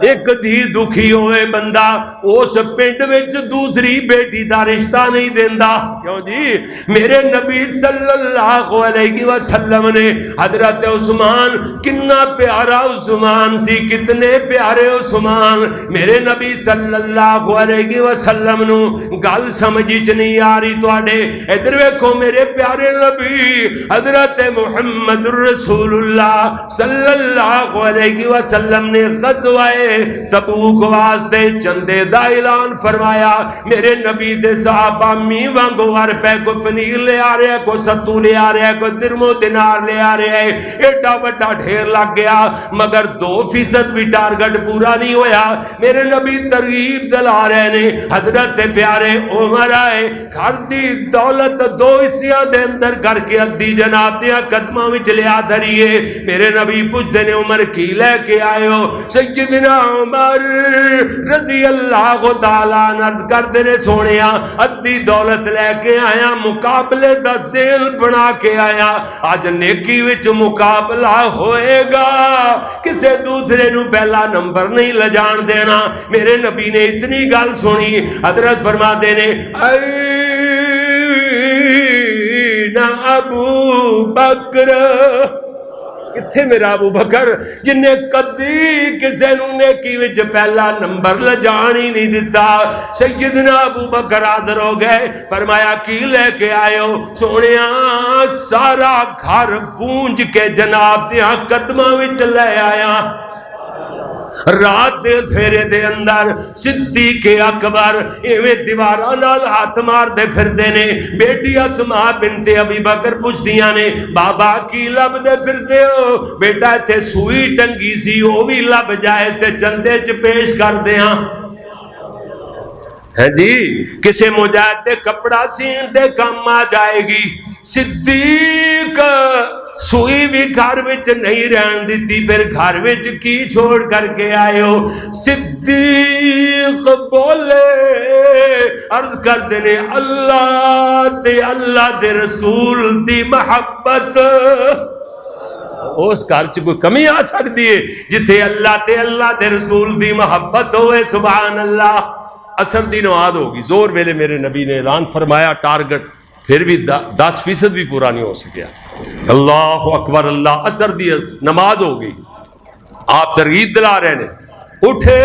ایک دھی دکھی ہوئے بندہ اس پنڈ وچ دوسری بیٹی دا رشتہ نہیں دیندا، کیوں جی؟ میرے نبی صلی اللہ علیہ وسلم نے حضرت عثمان، کتنا پیارا عثمان سی، کتنے پیارے عثمان، میرے نبی صلی اللہ علیہ وسلم نو گل سمجھی چ نہیں آ رہی تواڈے، ادھر ویکھو میرے پیارے نبی حضرت محمد رسول اللہ صلی اللہ علیہ وسلم نے غزوہ تبوک واسطے چندے دا اعلان فرمایا، میرے نبی دے صحابہ می وانگو ور پہ، کوئی پنیر لے آ رہا ہے، کوئی ستو لے آ رہا ہے، کوئی درم و دینار لے آ رہا ہے، ایڈا وڈا ڈھیر لگ گیا، مگر 2% بھی ٹارگٹ پورا نہیں ہویا۔ میرے نبی ترغیب دلا رہے نے، حضرت پیارے عمر آئے، گھر دی دولت 2 حصیاں دے اندر کر کے ادھی جناب دیاں قدماں وچ لیا دھریے، میرے نبی پوچھدے نے عمر کی لے کے آئے ہو؟ سیدنا عمر رضی اللہ تعالیٰ عرض کردے نے سونیا ادھی دولت لے کے آیا، مقابلے دا ذیل بنا کے آیا، آج نیکی وچ مقابلہ ہوئے گا، کسے دوسرے نو پہلا نمبر نہیں لجان دینا۔ میرے نبی نے اتنی گل سنی، حضرت فرما دینے اینا ابو بکر، کتھے میرا ابو بکر جن نے کدی کسے نو نیکی وچ پہلا نمبر لجان ہی نہیں دیتا۔ سیدنا ابو بکر حاضر ہو گئے، فرمایا کی لے کے آئے ہو؟ سونیا سارا گھر گونج کے جناب دیاں قدماں وچ لے آیا۔ رات دے اندھیرے دے اندر صدیق اکبر ایویں دیواراں نال ہاتھ مار دے پھردے نے. بیٹی اسماء بنت ابی بکر پوچھدیاں نے بابا کی لب دے پھردے ہو؟ بیٹا تے سوئی ٹنگی سی او بھی لب جائے تے چندے چ پیش کر دیاں. ہے جی کسے مجاہد تے کپڑا سین تے کم آ جائے گی. صدیق سوئی بھی گھر وچ نہیں رہن دیتی، پھر گھر وچ کی چھوڑ کر کے آئے ہو؟ صدیق بولے عرض کر دینے اللہ دے رسول دی محبت. اس گھر چ کوئی کمی آ سکتی ہے جتھے اللہ دے رسول دی محبت ہوئے؟ سبحان اللہ. اثر دی نماز ہوگی زور ویلے میرے نبی نے اعلان فرمایا ٹارگٹ، پھر بھی 10% بھی پورا نہیں ہو سکیا. اللہ اکبر اللہ. اثر دی نماز ہوگی، آپ ترغیب دلا رہے ہیں. اٹھے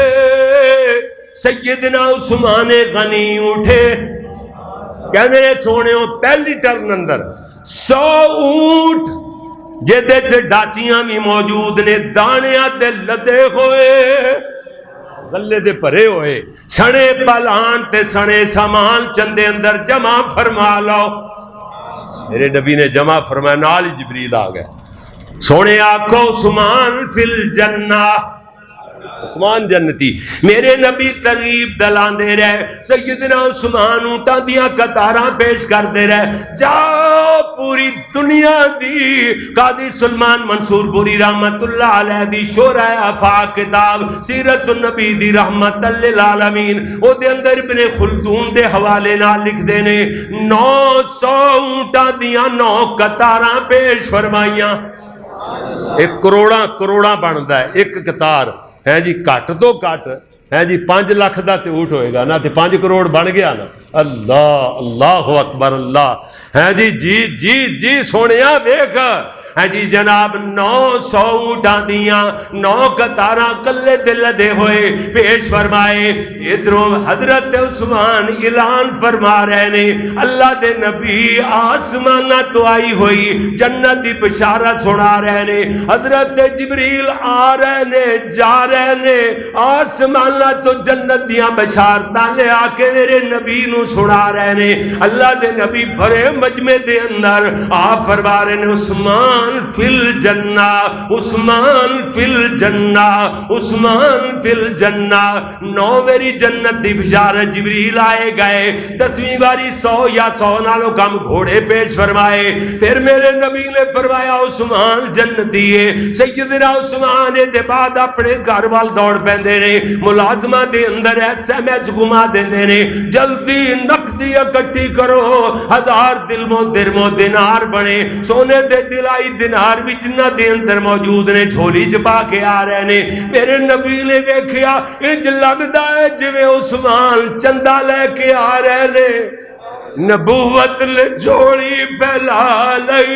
سیدنا عثمان غنی اٹھے، کہنے سونے ہو پہلی ٹرن اندر 100 اونٹ جہدے چ ڈاچیاں بھی موجود نے، دانیاں تے لدے ہوئے، گلے دے پرے ہوئے، سنے پلان تے سنے سامان چندے اندر جمع فرما لو. میرے نبی نے جمع فرمایا، نال ہی جبریل آ گئے. سونے آنکھوں عثمان فی الجنہ، عثمان جنتی. میرے نبی ترغیب دلان دے رہے، سیدنا عثمان اونٹاں دیاں قطاراں پیش کر دے رہے. جاؤ پوری دنیا دی قاضی سلمان منصور پوری رحمت اللہ علیہ دی شورہ آفاق کتاب سیرت النبی دی رحمت للعالمین او دے اندر ابن خلدون دے حوالے نال لکھ دینے 900 اونٹاں دیاں 9 قطاراں پیش فرمائیاں. 1 کروڑاں بندا ہے ایک قطار. ہے جی کٹ تو کٹ ہے جی 5 لاکھ دا تے اونٹ ہوئے گا نا، تے 5 کروڑ بن گیا نا. اللہ اکبر اللہ. ہے جی سونیا ویکھ. ہے جی جناب 900 اونٹاں دیاں 9 قطاراں کلے دل دے ہوئے پیش فرمائے. ادھروں حضرت عثمان اعلان فرما رہے نے، اللہ دے نبی آسمانہ تو آئی ہوئی جنت دی بشارت سنا رہے نے. حضرت جبریل آ رہے نے جا رہے نے، آسمانہ تو جنت دیاں بشارتاں لے آ کے میرے نبی نو سنا رہے نے. اللہ دے نبی بھرے مجمع دے اندر آپ فرما رہے نے عثمان فی الجنہ، عثمان فی الجنہ، عثمان فی الجنہ. 9ویں جنت دی بشارت جبریل آئے گئے. 10ویں باری 100 یا 100 نالوں کم گھوڑے پیش فرمائے. پھر میرے نبی نے فرمایا عثمان جنتی ہے. سیدنا عثمان دے بعد اپنے گھر وال دوڑ پیندے نے، ملازمہ دے اندر SMS گھما دیندے نے، جلدی نقدی اکٹھی کرو، 1000 درم و دینار بنے. سونے دے دلائی دینار بھی جنہ دے اندر موجود نے جھولی چپا کے آ رہے نے. میرے نبی نے ویکھیا انج لگدا ہے جویں عثمان چندہ لے کے آ رہے نے. نبوت لے جھولی پھیلا لئی.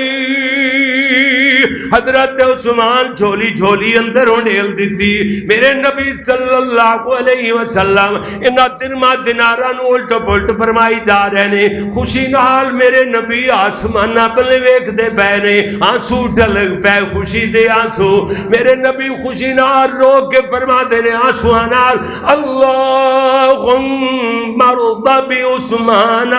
حضرت عثمان جھولی اندر انڈیل دیتی. میرے نبی صلی اللہ علیہ وسلم انہاں درما دیناراں نو الٹ پلٹ فرمائی جا رہے نے. خوشی نال میرے نبی آسماناں پلے ویکھ دے پے نے، آنسو ڈل پے خوشی دے آنسو. میرے نبی خوشی نال رو کے فرما دے نے آنسواں نال اللہم ارض بعثمان.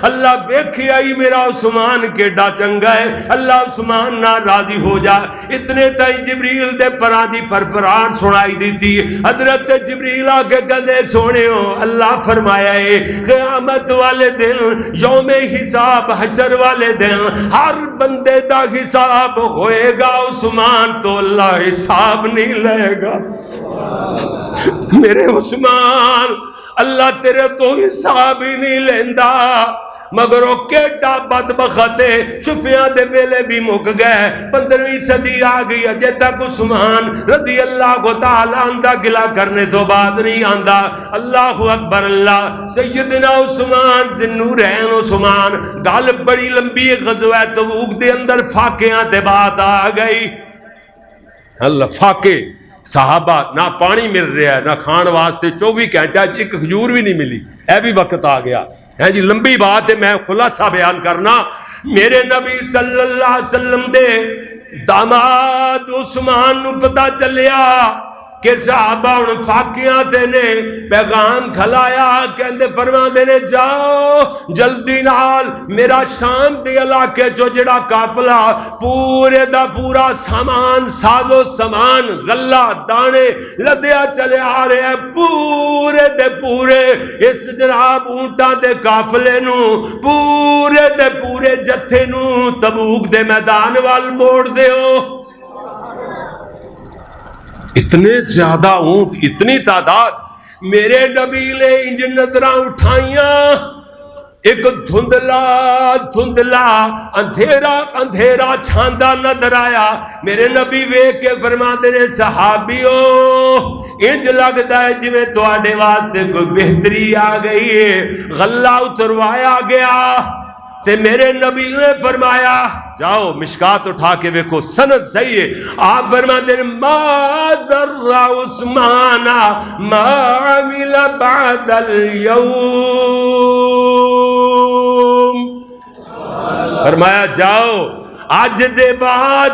اللہ ویکھیا ہی میرا عثمان کیڈا چنگا ہے، اللہ عثمان نہ راضی ہو جا. اتنے تائیں جبریل دے پرا دی پرپران سنائی دیتی. حضرت جبریل آ کے کہندے سونے ہو اللہ فرمایا ہے قیامت والے دن، یوم حساب، حشر والے دن ہر بندے دا حساب ہوئے گا، عثمان تو اللہ حساب نہیں لے گا. میرے عثمان اللہ تیرے تو حساب ہی نہیں لیندا. مگر وہ کیڈا بدبخت ہے، شفیاں دے ویلے بھی مک گئے. 15ویں صدی آ گئی اجے تک عثمان رضی اللہ تعالی عنہ گلا کرنے تو بعد نہیں آندا. اللہ اکبر اللہ. سیدنا عثمان ذوالنورین عثمان گل بڑی لمبی غزوہ تبوک دے اندر فاقیاں تے بات آ گئی. اللہ فاقے صحابہ نہ پانی مل رہا ہے نہ کھان واسطے، 24 گھنٹے ایک کھجور بھی نہیں ملی. اے بھی وقت آ گیا ہے جی. لمبی بات ہے، میں خلاصہ بیان کرنا. میرے نبی صلی اللہ علیہ وسلم دے داماد عثمان نو پتہ چلیا کہ صحابہ ہن فاقیاں تے نے پیغام کھلایا، کہندے فرماندے نے جاؤ جلدی نال میرا شام دے علاقے چو جڑا قافلہ پورے دا پورا سامان ساز و سامان غلہ دانے لدیا چلے آ رہے ہیں، پورے دے پورے اس جناب اونٹاں دے قافلے نو پورے دے پورے جتھے نو تبوک دے میدان وال موڑ دیو۔ اتنے زیادہ اونٹ، اتنی تعداد، میرے نبی نے انج نظراں اٹھائیاں، ایک دھندلا دھندلا اندھیرا اندھیرا چھاندا نظر آیا۔ میرے نبی ویکھ کے فرماندے نے صحابیو انج لگدا ہے جویں تواڈے واسطے کوئی بہتری آ گئی ہے، غلہ اتروایا گیا۔ تے میرے نبی نے فرمایا جاؤ مشکات اٹھا کے دیکھو، سند صحیح ہے، آپ فرماتے ہیں ما ذر عثمان ما عمل بعد اليوم، فرمایا جاؤ آج دے بعد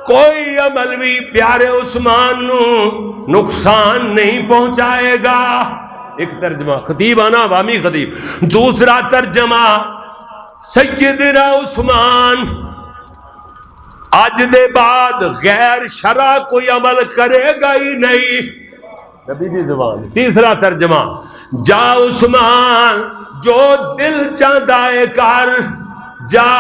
کوئی عمل بھی پیارے عثمان نو نقصان نہیں پہنچائے گا۔ ایک ترجمہ خطیب آنا عوامی خطیب، دوسرا ترجمہ سیدنا عثمان آج دے بعد غیر شرع کوئی عمل کرے گا ہی نہیں، نبی دی زبان۔ تیسرا ترجمہ جا عثمان جو دل چاہتا ہے کر، جا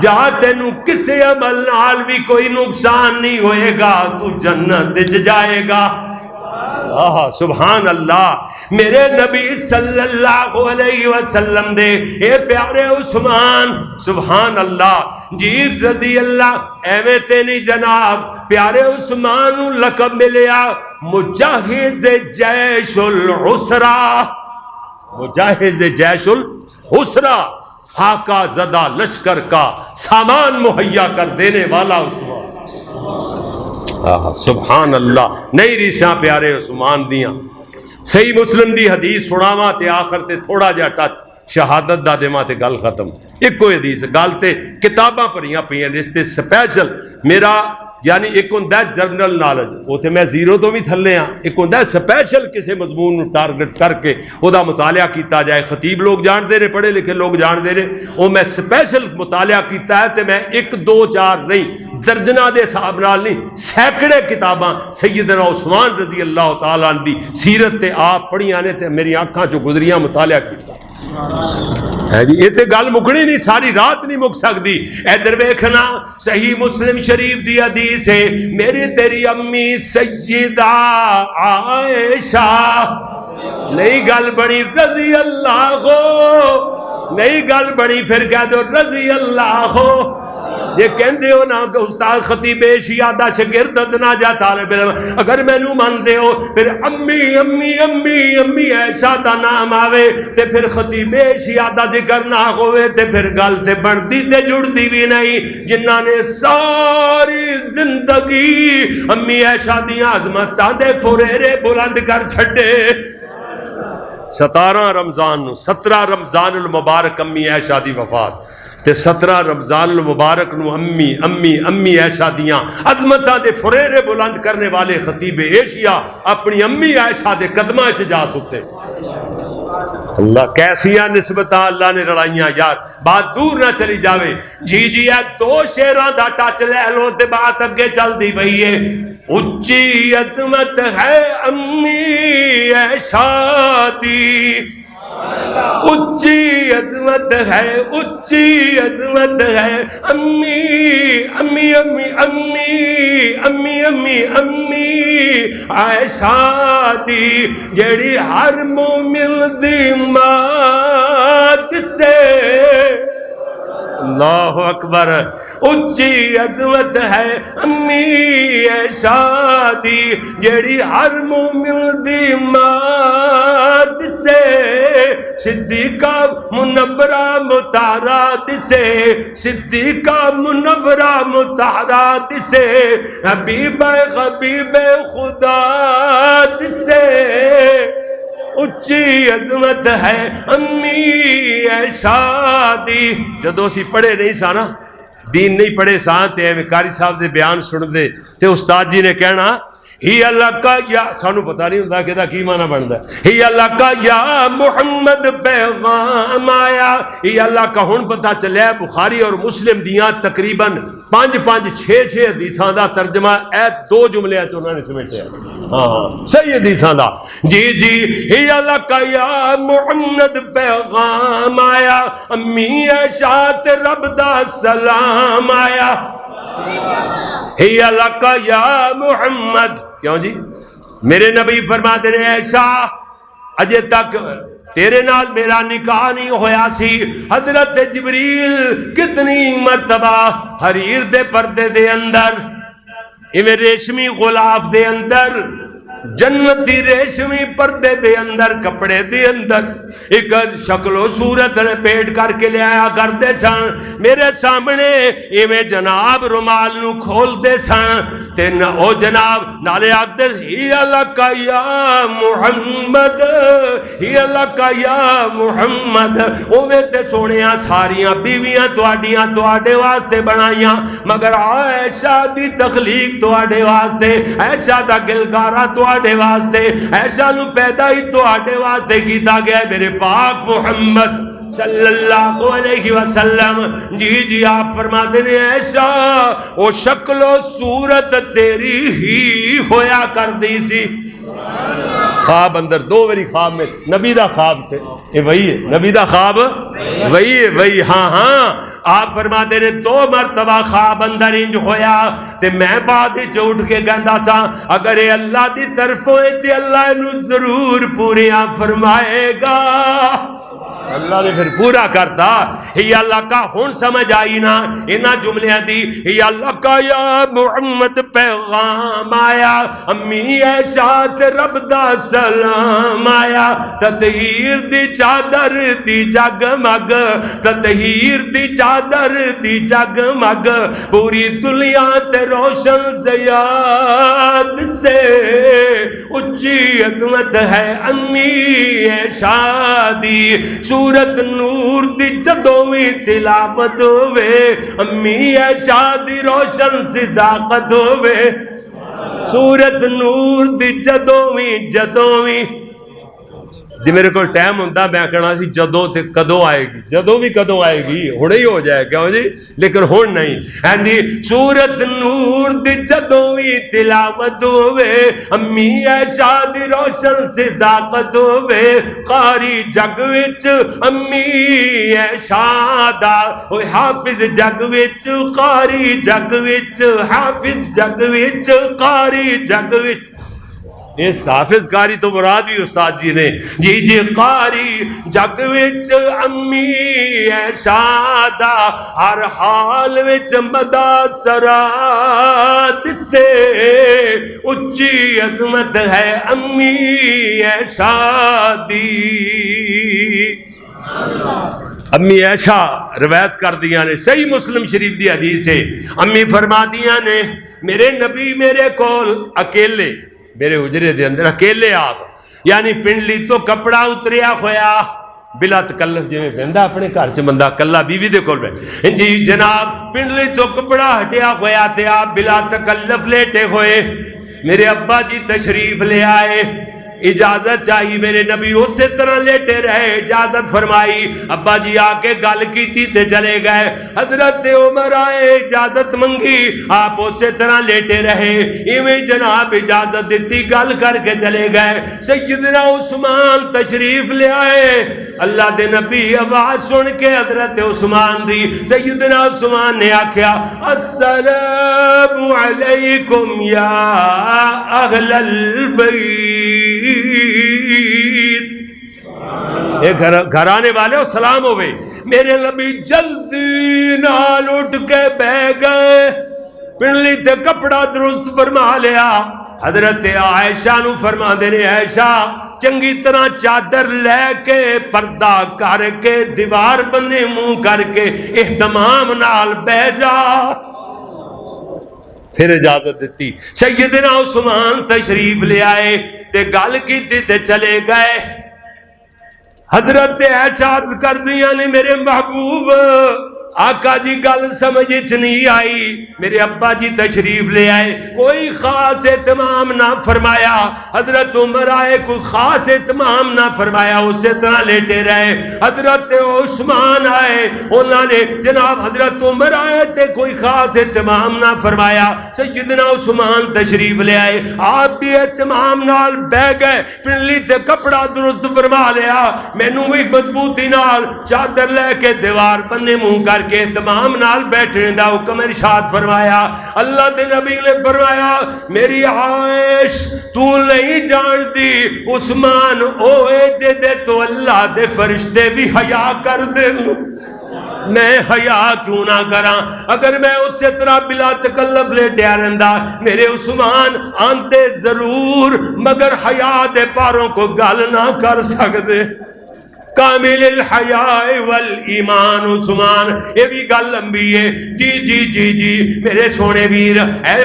جا تینوں کسی عمل نال بھی کوئی نقصان نہیں ہوئے گا، تو جنت وچ جائے گا۔ سبحان اللہ۔ میرے نبی صلی اللہ علیہ وسلم دے اے پیارے عثمان، سبحان اللہ جی رضی اللہ، ایویں تے نہیں جناب، پیارے عثمان لقب ملیا مجاہز جیش العسرہ، مجاہز جیش العسرہ، فاقہ زدہ لشکر کا سامان مہیا کر دینے والا عثمان۔ سبحان اللہ، نئی ریساں پیارے عثمان دیاں۔ صحیح مسلم دی حدیث سناواں تے آخر تے تھوڑا جا ٹچ شہادت دا دیواں تے گل ختم۔ ایک کوئی حدیث گل تے کتاباں پڑھیاں پئیاں نے، اس تے سپیشل میرا یعنی ایک ہوندا ہے جرنل نالج، او تے میں زیرو تو بھی تھلے ہاں، ایک ہوندا ہے سپیشل کسی مضمون نو ٹارگٹ کر کے او دا مطالعہ کیتا جائے۔ خطیب لوگ جان دے نے، پڑھے لکھے لوگ جان دے نے، او میں سپیشل مطالعہ کیتا ہے تے میں ایک دو چار نہیں، درجنہ دے حساب نال نہیں، سینکڑے کتاباں سیدنا عثمان رضی اللہ تعالیٰ عنہ دی سیرت تے آپ پڑھیاں نے تے میری آنکھاں چوں گزریاں، مطالعہ کیتا ہے جی۔ یہ تے گل مکڑی نہیں، ساری رات نہیں مک سکتی۔ ادھر ویکھنا صحیح مسلم شریف دی حدیث ہے، میری تیری امی سیدہ عائشہ، نئی گل بنی رضی اللہ ہو، نئی گل بنی پھر کہہ دو رضی اللہ ہو۔ یہ کہندے ہو نا کہ استاد خطیب شیعہ دا شاگرد نہ جا طالب علم، اگر مینوں مندے ہو پھر امی امی امی امی عائشہ دا نام آوے تے پھر خطیب شیعہ دا ذکر نہ ہوئے تے پھر گل تے بنتی تے جڑتی بھی نہیں۔ جنہاں نے ساری زندگی امی عائشہ دیاں عظمتاں دے فریرے بلند کر چھڈے۔ 17 رمضان 17 رمضان المبارک امی عائشہ دی وفات تے 17 رمضان المبارک نو امی امی امی عائشہ دیاں عظمتاں دے فریرے بلند کرنے والے خطیب ایشیا اپنی امی عائشہ دے قدماں چ جا سکتے۔ اللہ کیسیاں نسبتاں اللہ نے رڑائیاں یار، بات دور نہ چلی جاوے۔ جی جی اے دو شیراں دا ٹچ لے لو تے بات اگے چلدی پئی ہے۔ اچھی عظمت ہے امی عائشہ دی، اچھی عظمت ہے، اچھی عظمت ہے امی امی امی امی امی امی امی عائشہ دی، جیڑی ہر مومن دی مات سے، اللہ اکبر، اچھی عظمت ہے امی عائشہ دی، جیڑی ہر مومن دی مات سے، صدیقہ منورہ مطہرات سے، صدیقہ منورہ مطہرات سے، حبیبہ حبیب خدا سے، اچھی عظمت ہے امی عائشہ دی۔ جدو اسی پڑھے نہیں سانا، دین نہیں پڑھے سان تے قاری صاحب دے بیان سن دے تے استاد جی نے کہنا ہی لک یا سانو پتہ نہیں ہوندا کہ دا کی معنی بندا ہے. ہی لک یا محمد پیغام آیا. ہی لک ہن پتہ چلیا بخاری اور مسلم دیاں تقریباً 5-6 حدیثاں دا ترجمہ اے 2 جملیاں چ انہاں نے سمیٹیا. ہاں صحیح حدیثاں دا. جی ہی لک یا محمد پیغام آیا. امی عائشہ تے رب دا سلام آیا. ہی لک یا محمد. کیوں جی؟ میرے نبی فرماتے ہیں عائشہ اجے تک تیرے نال میرا نکاح نہیں ہویا سی. حضرت جبریل کتنی مرتبہ حریر دے پردے دے اندر ایویں ریشمی غلاف دے اندر جنتی ریشمی پردے دے اندر کپڑے دے اندر ایک شکل و صورت پیٹ کر کے لے آیا کرتے سن. میرے سامنے ایویں جناب رومال نو کھول دے سن تے او جناب نالے آکدے ہی لک یا محمد ہی لک یا محمد. اوے تے سونیاں ساریاں بیویاں تواڈیاں تواڈے واسطے بنائیاں مگر عائشہ دی تخلیق تواڈے واسطے, عائشہ دا گلگارا تواڈے واسطے, عائشہ نو پیدا ہی تواڈے واسطے کیتا گیا ہے میرے پاک محمد صلی اللہ علیہ وسلم. جی آپ فرماتے ہیں عائشہ او شکل و صورت تیری ہی ہویا کر دی سی. خواب اندر 2 باری خواب میں نبی دا خواب تے اے وہی ہے, نبی دا خواب وہی ہے وہی. ہاں آپ فرماتے ہیں 2 مرتبہ خواب اندر انج ہویا تے میں بعد وچ اٹھ کے کہندا سا اگر اے اللہ دی طرف ہوئے تے اللہ انہوں ضرور پوریا فرمائے گا. اللہ نے پھر پورا کرتا. ہی اللہ کا ہن سمجھ آئی نا انہاں جملیاں دی. ہی اللہ کا یا محمد پیغام آیا. امی عائشہ تے رب دا سلام آیا. تطہیر دی چادر دی جگمگ, تطہیر دی چادر دی جگمگ, پوری دنیا تے روشن زیاد سے اچھی عظمت ہے امی عائشہ دی. سورت نور دی جدوی تلاوت ہوئے امی عائشہ دی روشن صداقت ہوئے. سورت نور دی جدوی جی میرے کو ٹائم ہوندہ میں کہنا سی جدوں تے کدوں آئے گی, جدوں بھی کدوں آئے گی, ہونے ہی ہو جائے کیوں جی, لیکن ہون نہیں. سورت نور دی جدوں بھی تلاوت ہوئے امی عائشہ دی روشن صداقت ہوئے. قاری جگ وچ امی عائشہ دا حافظ جگ وچ, قاری جگ وچ, حافظ جگ وچ, قاری جگ وچ. اس حافظ قاری تو مراد بھی استاد جی نے. جی قاری جگ وچ امی عائشہ دا ہر حال وچ مدا سرات سے اچھی عظمت ہے امی عائشہ دی. امی عائشہ روایت کر دیا نے, صحیح مسلم شریف دی حدیث ہے. امی فرما دیا نے میرے نبی میرے کول اکیلے میرے حجرے دے اندر اکیلے آپ یعنی پنڈلی تو کپڑا اتریا ہویا بلا تکلف جی میں بہندہ اپنے گھر چ بندہ کلا بیوی دے کول بیٹھے. جی جناب پنڈلی تو کپڑا ہٹیا ہویا تے آپ بلا تکلف لیٹے ہوئے. میرے ابا جی تشریف لے آئے, اجازت چاہیے. میرے نبی اسی طرح لیٹے رہے, اجازت فرمائی. ابا جی آ کے گل کی تے چلے گئے. حضرت عمر آئے, اجازت منگی, آپ اسی طرح لیٹے رہے. ایویں جناب اجازت دیتی, گل کر کے چلے گئے. سیدنا عثمان تشریف لے آئے. اللہ دے نبی آواز سن کے حضرت عثمان دی, سیدنا عثمان نے آکھیا السلام علیکم یا اہل البیت. گھرانے والے ہو سلام ہوئے. میرے نبی جلدی نال اٹھ کے بہ گئے, پنڈلی تے کپڑا درست فرما لیا. حضرت عائشہ نو فرما دینے عائشہ چنگی طرح چادر لے کے پردہ کر کے دیوار بنے منہ کر کے اہتمام نال بہ جا. پھر اجازت دیتی. سیدنا عثمان تشریف لے آئے تے گل کی تے چلے گئے. حضرت عائشہ عرض کر دیا نے میرے محبوب آقا جی گل سمجھ نہیں آئی، میرے ابا جی تشریف لے آئے، کوئی خاص اہتمام نہ فرمایا، حضرت عمر آئے کوئی خاص اہتمام نہ فرمایا، اسی طرح لیٹے رہے، حضرت عثمان آئے انہوں نے جناب حضرت عمر آئے تے کوئی خاص اہتمام نہ فرمایا، سیدنا عثمان تشریف لے آئے، آپ بھی اہتمام نال بہ گئے، پنڈلی تے کپڑا درست فرما لیا، مینوں بھی مضبوطی نال چادر لے کے دیوار بننے منہ کر کے اہتمام نال بیٹھنے دا حکم ارشاد فرمایا۔ اللہ دے نبی نے فرمایا میری عائش تو نہیں جانتی عثمان اوے جدے تو اللہ دے فرشتے بھی حیا کر دے، میں حیا کیوں نہ کراں؟ اگر میں اس طرح بلا تکلف لیٹیا رہندا میرے عثمان آندے ضرور مگر حیا دے پاروں کو گل نہ کر سکدے۔ کامل الحیاء والایمان عثمان، یہ بھی گل لمبی ہے، جی جی جی جی میرے سونے ویر، اے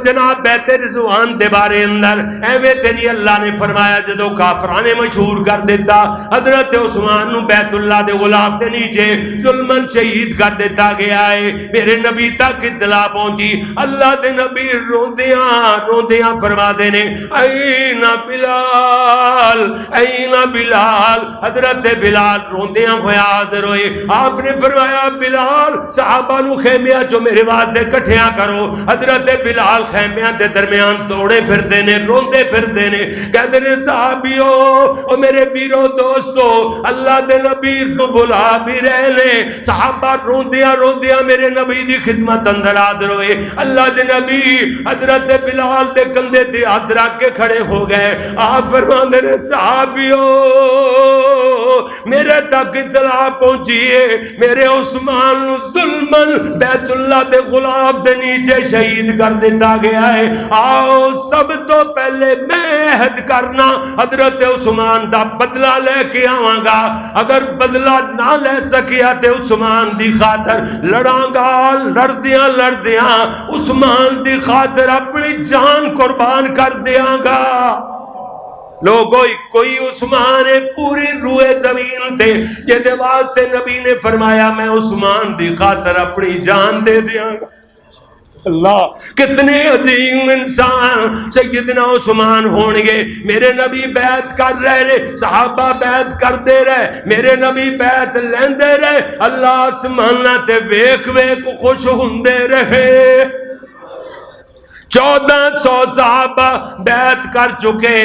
جناب بیت رضوان دے بارے اندر ایویں تے نہیں اللہ نے فرمایا جدو کافراں نے مشہور کر دیتا حضرت عثمان نو بیت اللہ دے غلاف دے نیچے ظلمن شہید کر دیتا گیا ہے، میرے نبی تک اطلاع پہنچی، اللہ دے نبی روندیاں روندیاں فرما دے نے این بلال این بلال، حضرت بلال روندیاں ہویا حاضر ہوئے، آپ نے فرمایا بلال صحابہ نو خیمیاں جو میرے واسطے کٹھیاں کرو، حضرت بلال خیمیاں دے درمیان توڑے پھر دینے روندے پھر دینے، کہتے ہیں صحابیو او میرے بیرو دوستو اللہ دے نبی کو بلا بھی رہنے، صحابہ روندیاں روندیاں میرے نبی دی خدمت اندر حاضر ہوئے، اللہ دے نبی حضرت بلال دے کندھے تے ہاتھ رکھ کے کھڑے ہو گئے، آپ فرماندے نے صحابیو میرے تک اطلاع پہنچیے میرے عثمان ظلمن بیت اللہ دے غلاف دے نیچے شہید کر دیتا گیا ہے، آؤ سب تو پہلے میں عہد کرنا حضرت عثمان دا بدلہ لے کے آواں گا، اگر بدلہ نہ لے سکیا تے عثمان دی خاطر لڑاں گا، لڑدیاں لڑدیاں عثمان دی خاطر اپنی جان قربان کر دیاں گا۔ لوگوں کوئی عثمان پوری روئے زمین تھے جہدے واسطے نبی نے فرمایا میں عثمان دی خاطر اپنی جان دے دیاں گا۔ اللہ کتنے عظیم انسان سیدنا عثمان ہونگے، میرے نبی بیعت کر رہے، صحابہ بیعت کر دے رہے، میرے نبی بیعت لیندے رہے، اللہ آسمانہ تے ویکھ ویکھ خوش ہوندے رہے۔ 1400 صحابہ بیعت کر چکے،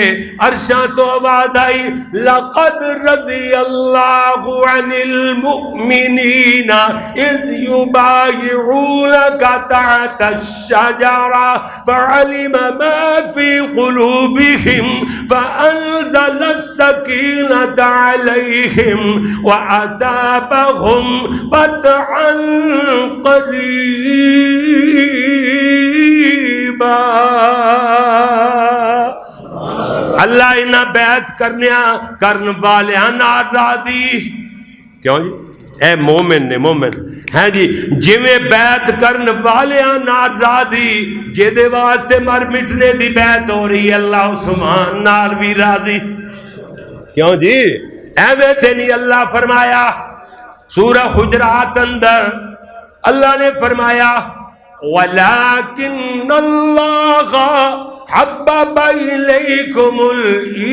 عرشاں تو آواز آئی لقد رضی اللہ عن المؤمنین اذ یبایعونک تحت الشجرہ فعلم ما فی قلوبہم فانزل السکینۃ علیہم واثابہم فتحا قریبا۔ اللہ انہاں بیعت کرن والیاں نال راضی، کیوں جی اے مومن نے مومن ہیں جی جویں بیعت کرن والیاں نال راضی جے واسطے مر مٹنے دی بیعت ہو رہی ہے اللہ عثمان نال بھی راضی، کیوں جی ایویں تے نہیں اللہ فرمایا سورہ حجرات اندر اللہ نے فرمایا وَلَكِنَّ اللَّهَ حَبَّبَ إِلَيْكُمُ الْإِيمَانَ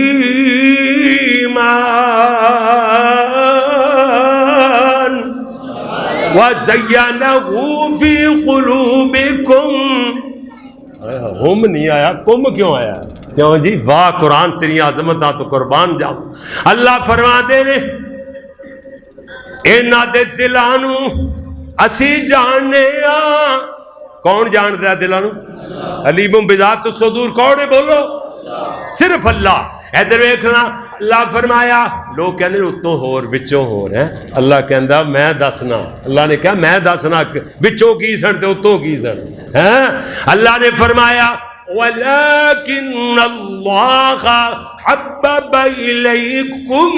وَزَيَّنَهُ فِي قُلُوبِكُمْ۔ ہم نہیں آیا، کم کیوں آیا؟ کیوں جی واہ قرآن تیری عظمتاں تو قربان جاؤ۔ اللہ فرما دے نے انہاں دے دلانو اسی جاننے آں، کون جانتا ہے دلانو؟ علیم بذات الصدور، کون ہے بولو؟ صرف اللہ۔ ادھر ویکھنا اللہ فرمایا لوگ کہندے اتوں ہور وچوں ہور ہے، اللہ کہندا میں دسنا، اللہ نے کہا میں دسنا وچوں کی سن تے اتوں کی سن ہیں۔ اللہ نے فرمایا وَلَكِنَّ اللَّهَ حَبَّبَ إِلَيْكُمُ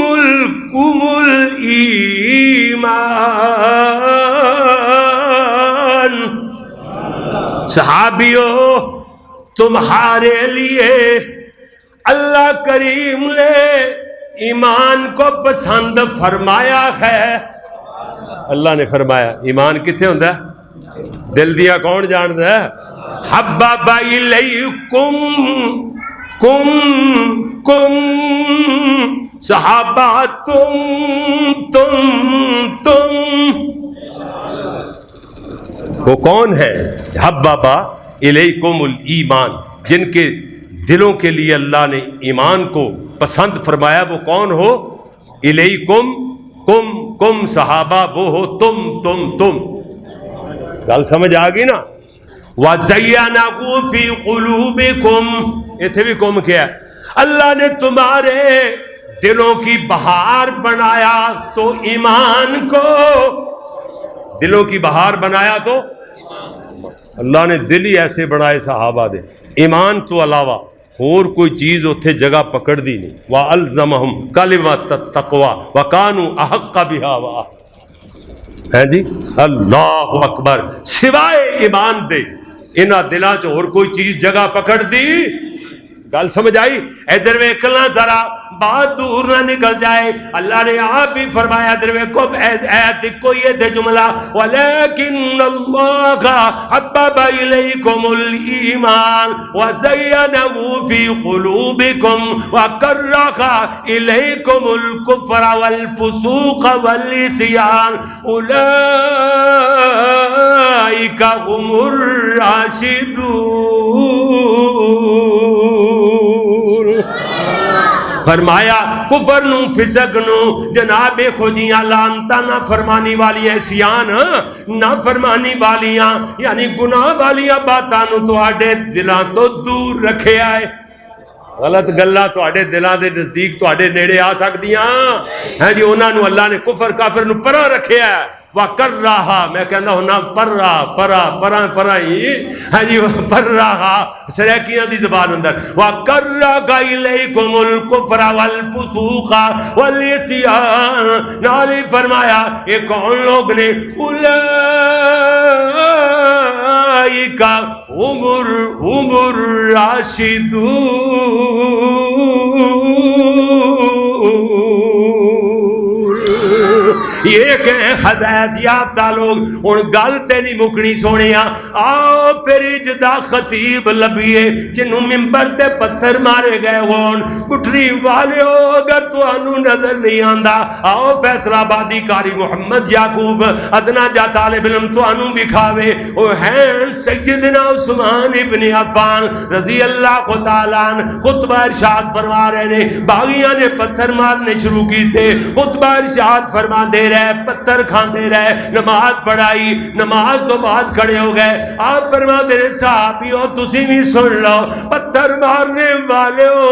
الْإِيمَانَ۔ صحابیوں تمہارے لیے اللہ کریم نے ایمان کو پسند فرمایا ہے، اللہ نے فرمایا ایمان کتنے ہوندا ہے؟ دل دیا کون جاندا ہے؟ حبب الیکم کم صحابہ تم وہ کون ہے؟ حببا الیکم الایمان، جن کے دلوں کے لیے اللہ نے ایمان کو پسند فرمایا، وہ کون ہو؟ الیکم کم صحابہ وہ ہو تم گل سمجھ آ گئی نا؟ وَزَيَّنَهُ فِي قُلُوبِكُمْ، اتنے بھی کم کیا ہے؟ اللہ نے تمہارے دلوں کی بہار بنایا تو ایمان کو، دلوں کی بہار بنایا تو اللہ نے دل ہی ایسے بنائے صحابہ دے، ایمان تو علاوہ اور کوئی چیز اتنے جگہ پکڑ دی نہیں۔ وَأَلْزَمَهُمْ كَلِمَةَ التَّقْوَى وَكَانُوا أَحَقَّ بِهَا ہے جی، اللہ اکبر، سوائے ایمان دے انہاں دلاں چ اور کوئی چیز جگہ پکڑ دی؟ گل سمجھ آئی؟ ادھر ویکھنا ذرا، بات دور نہ نکل جائے، اللہ نے آپ ہی فرمایا، ادھر ویکھو ایت کوئی ہے جملہ، وَلَكِنَّ اللَّهَ حَبَّبَ إِلَيْكُمُ الْإِيمَانَ وَزَيَّنَهُ فِي قُلُوبِكُمْ وَكَرَّهَ إِلَيْكُمُ الْكُفْرَ وَالْفُسُوقَ وَالْعِصْيَانَ أُولَئِكَ هُمُ الرَّاشِدُونَ۔ فرمایا کفر نو، فسق نو، جناب خودیاں لانتا نہ فرمانی والی عصیان نہ فرمانی والیاں یعنی گناہ والیاں باتاں نو تواڈے دلاں تو دور رکھے آئے۔ غلط گلاں تواڈے دلاں دے نزدیک تواڈے نیڑے آ سکدیاں ہیں جی، انہاں نو اللہ نے کفر کافر نو پرا رکھے ہے۔ وَقَرَّهَا، میں کہنا ہونا پرا ہی ہاں جی، پرہا سریکیاں دی زبان اندر، وَقَرَّهَ إِلَيْكُمُ الْكُفْرَ وَالْفُسُوقَ وَالْعِصْيَانَ، نالی فرمایا یہ کون لوگ نے؟ اولئک هم الراشدون، یہ کہ ہدایت یافتہ لوگ۔ ہن گل تے نہیں مکنی سونیا، آؤ پھر جدا خطیب لبیے جنوں ممبر تے پتھر مارے گئے ہون، پٹھری والے ہو اگر تانوں نظر نہیں آندا، آؤ فیصلہ آبادی کاری محمد یعقوب ادنا جا طالب علم تانوں دکھاوے، او ہیں سیدنا عثمان ابن عفان رضی اللہ تعالیٰ عنہ، خطبہ ارشاد فرما رہے نے، باغیاں نے پتھر مارنے شروع کی تھے، خطبہ ارشاد فرما دے رہے، پتھر کھاندے رہے، نماز پڑھائی، نماز تو بعد کھڑے ہو گئے، آپ فرما دے رہے صحابیوں تسی بھی سن لو، پتھر مارنے والے ہو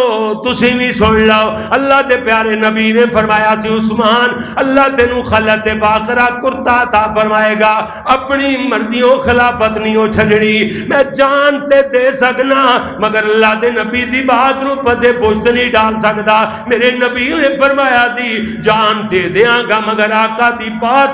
تسی بھی سن لو، اللہ دے پیارے نبی نے فرمایا سی عثمان اللہ تینوں خلعت فاقرہ کرتا عطا فرمائے گا، اپنی مرضیوں خلافت نہیں ہو چھڑنی، میں جان تے دے سکنا مگر اللہ دے نبی دی بات نو پسے پشت نہیں ڈال سکتا، میرے نبی نے فرمایا سی جان دے دیاں گا مگر آقا دی بات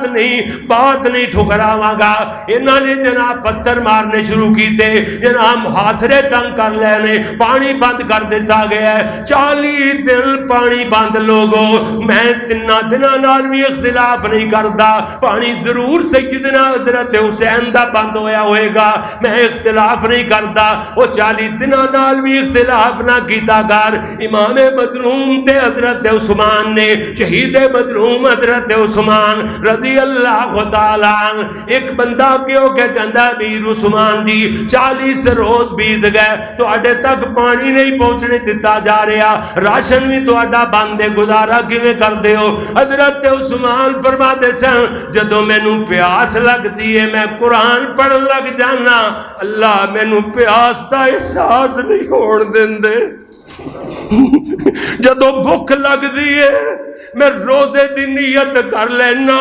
نہیں ٹھکراواں گا۔ انہاں نے جناب پتھر مارنے شروع کیتے، جناب محاصرے تنگ کر لینے، پانی بند کر دیتا گیا ہے، 40 دن پانی بند لوگو، میں 3 دنوں نال بھی اختلاف نہیں کردا، پانی ضرور سیدنا حضرت حسین دا بند ہویا ہوئے گا، میں اختلاف نہیں کردا، وہ 40 دنوں نال بھی اختلاف نہ کیتا گر امام مظلوم تے حضرت عثمان نے، شہید مظلوم حضرت عثمان رضی اللہ تعالیٰ عنہ، ایک بندہ کیوں کہ کہندا امیر عثمان دی 40 روز بیت گئے تو اڈے تک پانی نہیں پہنچنے دیتا جا رہا، راشن بھی تو اڈا باندے گزارا کیویں کر دے ہو؟ حضرت عثمان فرما دے سن جدوں مینوں پیاس لگدی ہے میں قرآن پڑھن لگ جانا، اللہ مینوں پیاس دا احساس نہیں ہون دیندے، جدوں بھوک لگدی ہے میں روزے دی نیت کر لینا،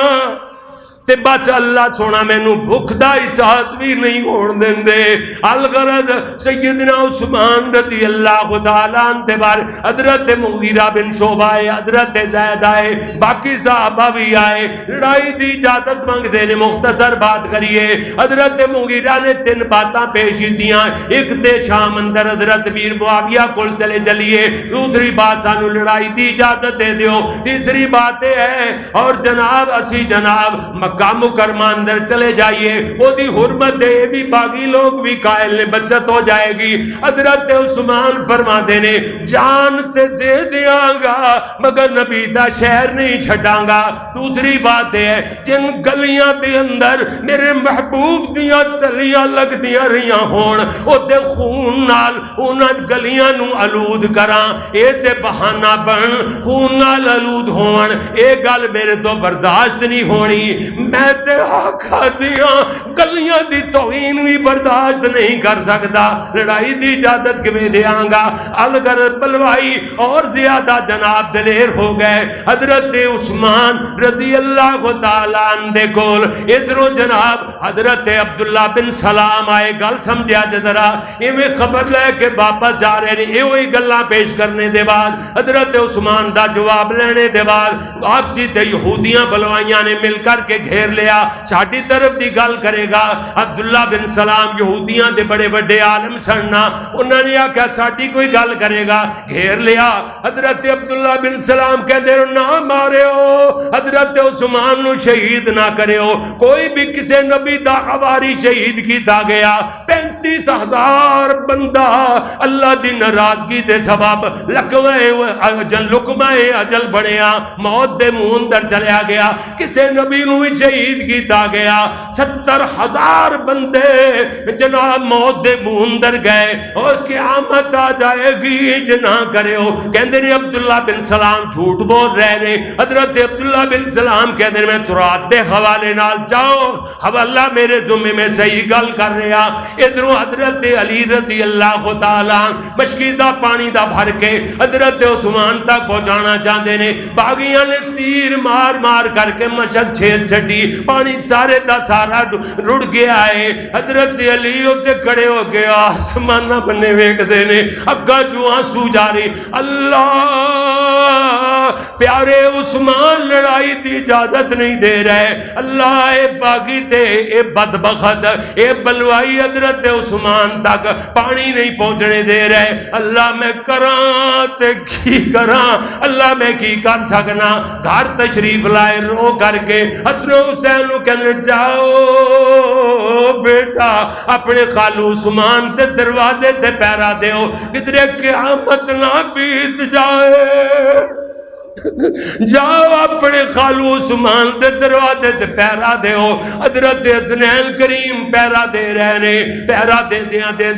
تے بس اللہ سونا مینوں بھوک دا احساس بھی نہیں ہون دیندے۔ الغرض سیدنا عثمان رضی اللہ تعالیٰ عنہ دے بارے حضرت مغیرہ بن شعبہ آئے، حضرت زید آئے، باقی صحابہ بھی آئے، لڑائی دی اجازت مانگدے نے۔ مختصر بات کریے، حضرت مغیرہ نے 3 باتاں پیش کیتیاں۔ ایک تے شام اندر حضرت امیر معاویہ کول چلے چلیے، دوسری بات سانو لڑائی دی اجازت دے دیو، تیسری بات ہے اور جناب اسی جناب مکہ مکرمہ اندر چلے جائیے، وہ دی حرمت دے بھی باقی لوگ بھی قائل نے، بچت ہو جائے گی۔ حضرت عثمان فرما دینے جان تے دے دیاں گا مگر نبی دا شہر نہیں چھڑاں گا۔ دوسری بات ہے جن گلیاں دے اندر میرے محبوب دیاں تلیاں لگ دیاں رہیاں ہون او تے خون نال انہاں گلیاں نو آلود کراں، اے تے بہانہ بن خون نال آلود ہون، اے گل میرے تو برداشت نہیں ہونی۔ میں تے آقا دیاں گلیاں دی توہین بھی برداشت نہیں کر سکتا، لڑائی دی اجازت کیویں دیاں گا؟ الغرض بلوائی اور زیادہ جناب دلیر ہو گئے۔ حضرت عثمان رضی اللہ تعالیٰ عنہ دے کول ادھروں جناب حضرت عبداللہ بن سلام آئے، گل سمجھا جدرا ایویں خبر لے کے واپس جا رہے ہیں، ایویں گلاں پیش کرنے دے بعد حضرت عثمان دا جواب لینے دے بعد واپسی تے یہودیاں بلوائیاں نے مل کر کے گھیر لیا، ساڈی طرف دی گل کرے گا۔ عبداللہ بن سلام یہودیاں دے بڑے بڑے عالم سننا، انہوں نے آکھا ساڈی کوئی گل کرے گا، گھیر لیا۔ حضرت عبداللہ بن سلام کہتے ہو نہ مارے ہو، حضرت عثمان نو شہید نہ کرے ہو، کوئی بھی کسے نبی دا خواری شہید کیتا گیا، 35,000 بندہ اللہ دی ناراضگی دے سبب لقمہ اجل بڑھیا، موت دے منہ اندر چلیا گیا، کسے نبی نو شہید کیتا گیا، 70,000 بندے جناب موت دے منہ اندر گئے اور قیامت آ جائے گی جنا کرے ہو۔ کہندے نے عبداللہ بن سلام جھوٹ بول رہے نے، حضرت عبداللہ بن سلام کہندے نے میں ترات دے حوالے نال جاؤ، حوالہ میرے ذمے میں صحیح گل کر رہا۔ ادھروں حضرت علی رضی اللہ تعالیٰ مشکیزہ پانی دا بھر کے حضرت عثمان تک پہنچانا چاہتے نے، باغیاں نے تیر مار مار کر کے مشک چھید چھڈی، پانی سارے دا سارا رڑ گیا ہے۔ حضرت علی اتنے کھڑے ہو گیا، آسمان بنے ویکھدے نے، اگاں چوں آنسو جاری، اللہ پیارے عثمان لڑائی دی اجازت نہیں دے رہے، اللہ اے باغی تے اے بدبخت اے بلوائی حضرت عثمان تک پانی نہیں پہنچنے دے رہے، اللہ میں کراں تے کی کراں، اللہ میں کی کر سکنا۔ گھر تشریف لائے رو کر کے حسن و حسین نو کہنے جاؤ بیٹا اپنے خالو عثمان تے دروازے تے پیرا دیو کدھرے قیامت نہ بیت جائے، جاؤ اپنے خالو عثمان دے دروازے تے پیرا دیو۔ حضرت حسنین کریم پیرا دے رہے نے، پیرا دے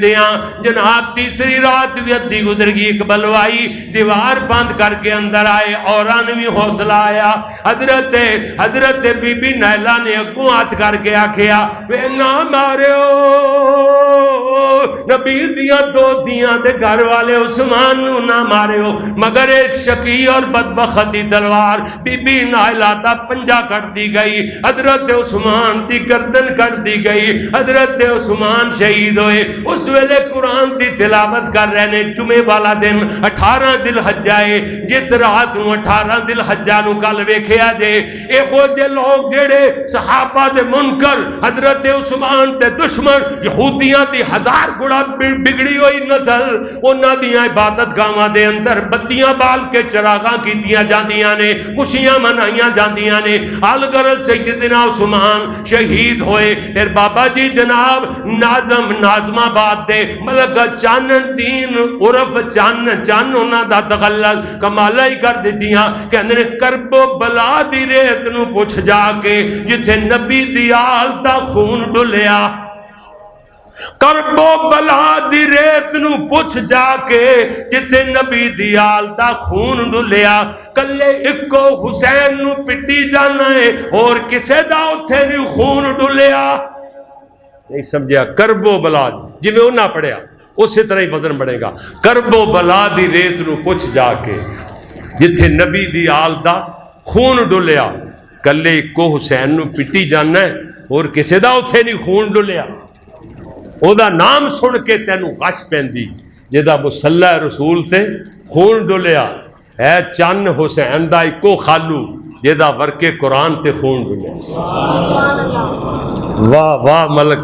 دیاں جناب تیسری رات بھی ادھی گزر گئی، ایک بلوائی دیوار بند کر کے اندر آئے، اوران بھی حوصلہ آیا۔ حضرت بی بی نیلہ نے اگوں ہاتھ کر کے آکھیا وے نہ مارے ہو، نبی دیاں دو دیاں دے گھر والے عثمان نو نہ مارے ہو، مگر ایک شقی اور بدبخت دی تلوار بی بی نائلہ دا پنجہ کٹ دی گئی، حضرت عثمان دی گردن کٹ دی گئی، حضرت عثمان شہید ہوئے۔ اس ویلے قرآن دی تلاوت کر رہے نے، جمعے والا دن 18 ذی الحجہ ہے، جس رات نو 18 ذی الحجہ نو کل ویکھیا جے اے وہ جے لوگ جڑے صحابہ دے منکر حضرت عثمان تے دشمن یہودیاں دی 1000 گڑا بگڑی ہوئی نسل، انہاں دیاں عبادت گاواں دے اندر بتیاں بال کے چراغاں کیتیاں جاندیاں نے، خوشیاں منائیاں جاندیاں نے۔ الغرض سیدنا عثمان شہید ہوئے۔ پھر بابا جی جناب ناظم آباد دے ملک چانن دین عرف چان انہاں دا تغلل کمالا ہی کر دیتیاں، کہندے نے کرب و بلا دی ریت نو پوچھ جا کے جتھے نبی دی آل دا خون ڈلیا، کرب و بلا دی ریت نو پوچھ جا کے جتھے نبی دی آل دا خون ڈلیا، کلے اکو حسین نو پٹی جانا ہے اور کسے دا اتھے نہیں خون ڈلیا۔ نہیں سمجھیا؟ کرب و بلا جی میں انہاں پڑھیا اسی طرح ہی وزن بڑھے گا، کرب و بلا دی ریت نو پوچھ جا کے جتھے نبی دی آل دا خون ڈلیا، کلے ایکو حسین نو پٹی جانا ہے اور کسے دا اتھے نہیں خون ڈلیا، او دا نام سن کے تینوں غش پیندی جدا مصلی رسول تے خون ڈلیا ہے چن حسین دا ایکو خالو جدا ورکے قرآن تے خون ڈلیا۔ واہ واہ ملک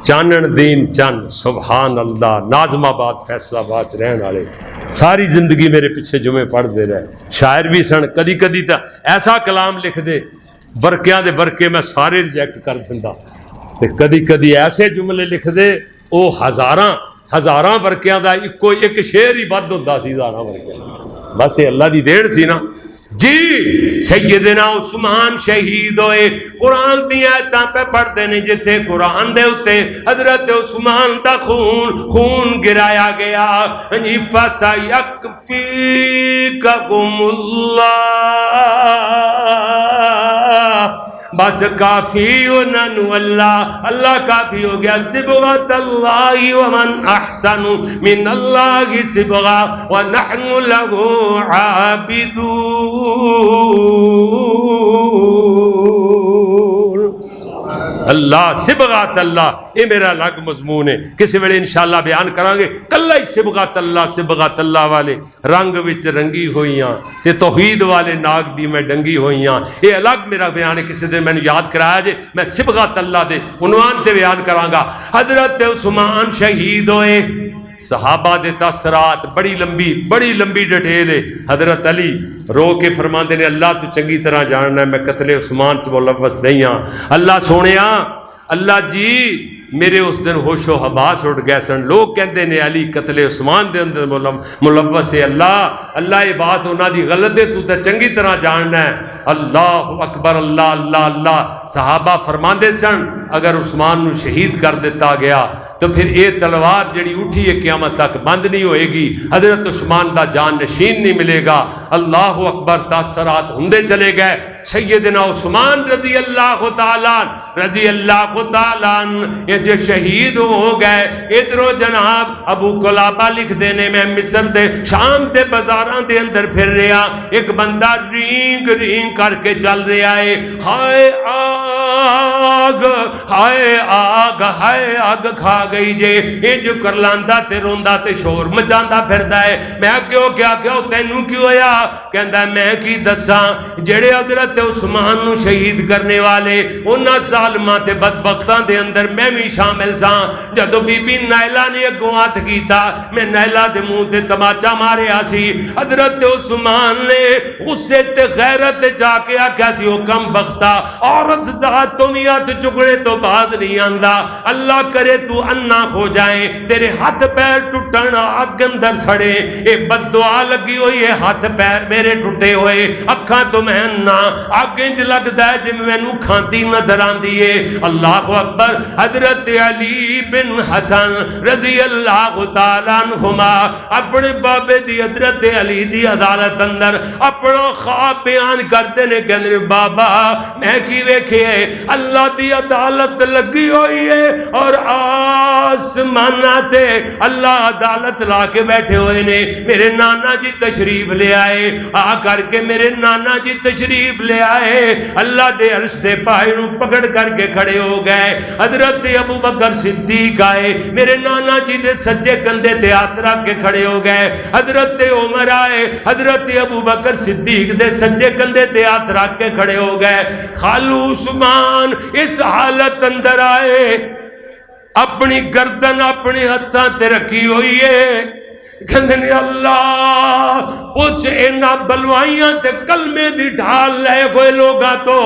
چانن دین چن، سبحان اللہ۔ ناظم آباد فیصل آباد رہن والے ساری زندگی میرے پیچھے جمعے پڑھ دے رہے، شاعر بھی سن، کدی کدی تا ایسا کلام لکھ دے برکیاں دے برکے میں سارے ریجیکٹ کر دیندا، تے کدی کدی ایسے جملے لکھ دے او ہزاراں برکیاں دا ایک شعر ہی ود ہوندا سی ہزاراں برکیاں، بس یہ اللہ دی دین سی نا جی۔ سیدنا عثمان شہید ہوئے، قرآن دی آیتاں پہ پڑھتے ہیں جتھے قرآن دے اتے حضرت عثمان دا خون گرایا گیا جی۔ فَسَيَكْفِيكَهُمُ اللَّهُ، بس کافی انہوں اللہ کافی ہو گیا۔ صبغۃ اللہ ومن احسن من اللہ صبغہ ونحن له عابدون۔ اللہ صبغات اللہ یہ میرا الگ مضمون ہے، کسی ویلے انشاءاللہ بیان کریں گے۔ کلہ ہی صبغات اللہ والے رنگ وچ رنگی ہوئیاں تے توحید والے ناگ دی میں ڈنگی ہوئیاں، یہ الگ میرا بیان ہے، کسی دن میں نے یاد کرایا جے میں صبغات اللہ دے عنوان تے بیان کراں گا۔ حضرت عثمان شہید ہوئے، صحابہ دے تاثرات بڑی لمبی ڈیٹیل ہے۔ حضرت علی رو کے فرماندے نے اللہ تو چنگی طرح جاننا ہے میں قتل عثمان چ ملوث نہیں ہاں، اللہ سونیا اللہ جی میرے اس دن ہوش و حواس اٹھ گئے سن، لوگ کہندے نے علی قتل عثمان دے اندر ملوث ہے، اللہ یہ بات انہاں دی غلط ہے تو تے چنگی طرح جاننا ہے۔ اللہ اکبر، اللہ اللہ اللہ۔ صحابہ فرماندے سن اگر عثمان نو شہید کر دیتا گیا تو پھر یہ تلوار جڑی اٹھی ہے قیامت تک بند نہیں ہوئے گی، حضرت عثمان دا جان نشین نہیں ملے گا۔ اللہ اکبر، تاثرات ہوندے چلے گئے۔ سیدنا عثمان رضی اللہ تعالیٰ یہ جو شہید ہو گئے، ادھرو جناب ابو قلابہ لکھ دینے میں مصر دے شام دے بازاراں دے اندر پھر رہا، ایک بندہ رینگ کر کے چل رہا ہے، ہائے آگ ہائے آگ ہائے آگ کھا گئی جے، یہ جو کرلاندا تے روندا تے شور مچاندا پھردا ہے۔ میں کیوں تینوں کیوں ہویا؟ کہندا میں کی دساں جڑے حضرت عثمان نو شہید کرنے والے انہاں ظالماں تے بدبختاں دے اندر میں بھی شامل ساں۔ جدو بی بی نائلہ نے اگوں ہاتھ کیتا میں نائلہ دے منہ تے تماچا ماریا سی، حضرت عثمان نے غصے تے غیرت جا کے آکھیا سی او کم بختہ عورت ذات تو بھی ہاتھ چکڑے تو بعد نہیں آندا، اللہ کرے تو انا ہو جائیں، تیرے ہاتھ پیر ٹوٹن آگ اندر سڑے، اے بد دعا لگی ہوئی ہے، ہاتھ پیر میرے ٹوٹے ہوئے، اکھاں تو میں انا آگ انج لگدا ہے جی میں نو کھانتی نظر آندی ہے۔ اللہ اکبر۔ حضرت علی بن حسن رضی اللہ تعالیٰ عنہما اپنے بابے دی حضرت علی دی عدالت اندر اپنا خواب بیان کرتے نے، کہنے بابا میں کی ویکھے اللہ دی عدالت لگی ہوئی ہے اور آسمانہ تے اللہ عدالت لا کے بیٹھے ہوئے نے، میرے نانا جی تشریف لے آئے، آ کر کے میرے نانا جی تشریف لے آئے، اللہ دے عرش دے پائے نو پکڑ کر کے کھڑے ہو گئے۔ حضرت ابو بکر صدیق آئے، میرے نانا جی دے سجے کندھے تے ہاتھ رکھ کے کھڑے ہو گئے۔ حضرت عمر آئے، حضرت ابو بکر صدیق دے سجے کندھے تے ہاتھ رکھ کے کھڑے ہو گئے۔ خالو عثمان اس حالت اندر آئے، اپنی گردن اپنے ہتھاں تے رکھی ہوئی ہے، کہندے نے اللہ پوچھ اینا بلوائیاں تے کلمے دی ڈھال لے ہوئے لوگا تو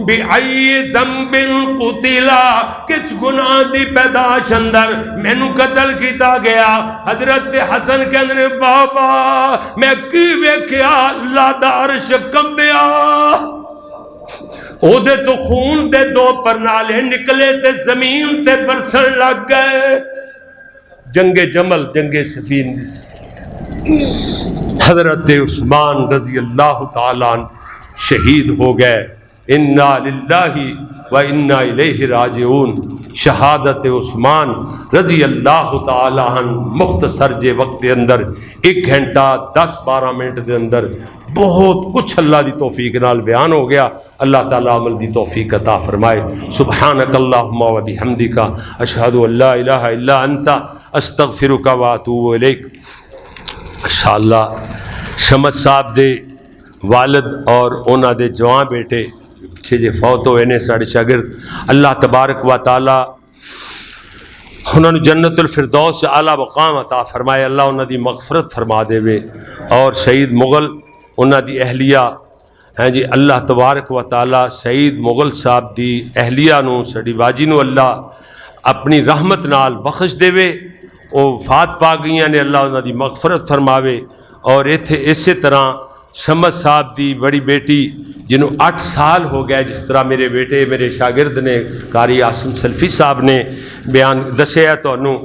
بِعَيِّ ذَنْبٍ قُتِلَا کس گناہ دی پیداش اندر مینو قتل کیتا گیا۔ حضرت حسن کہندے نے بابا میں کی ویکھیا اللہ دا عرش کمبیا، او دے تو خون دے دو پرنالے نکلے تے زمین تے برسن لگ گئے۔ جنگ جمل جنگ سفین حضرت عثمان رضی اللہ تعالیٰ شہید ہو گئے۔ انا للہ و انا الیہ راجعون۔ شہادت عثمان رضی اللہ تعالی عنہ مختصر جے وقت دے اندر 1 گھنٹہ 10-12 منٹ دے اندر بہت کچھ اللہ دی توفیق نال بیان ہو گیا. اللہ تعالیٰ عمل دی توفیق عطا فرمائے. سبحانک اللہم و بحمدک اشہد ان لا الہ الا انت استغفرک و اتوب الیک. انشاءاللہ شمد صاحب دے والد اور انہاں دے جوان بیٹے پیچھے جے فوت ہوئے نے ساڑے شاگرد، اللہ تبارک و تعالیٰ انہوں نے جنت الفردوس اعلیٰ مقام عطا فرمائے. اللہ انہوں دی مغفرت فرما دے وے. اور شہید مغل انہوں دی اہلیہ ہیں جی، اللہ تبارک و تعالیٰ شہید مغل صاحب دی اہلیہ نو سڑی باجی نو اللہ اپنی رحمت نال بخش دے وے. وہ وفات پا گئیاں نے، اللہ انہوں دی مغفرت فرماوے. اور ایتھے اسی طرح شمد صاحب دی بڑی بیٹی جنہوں 8 سال ہو گئے، جس طرح میرے بیٹے میرے شاگرد نے قاری عاصم سلفی صاحب نے بیان دسیا تو انہوں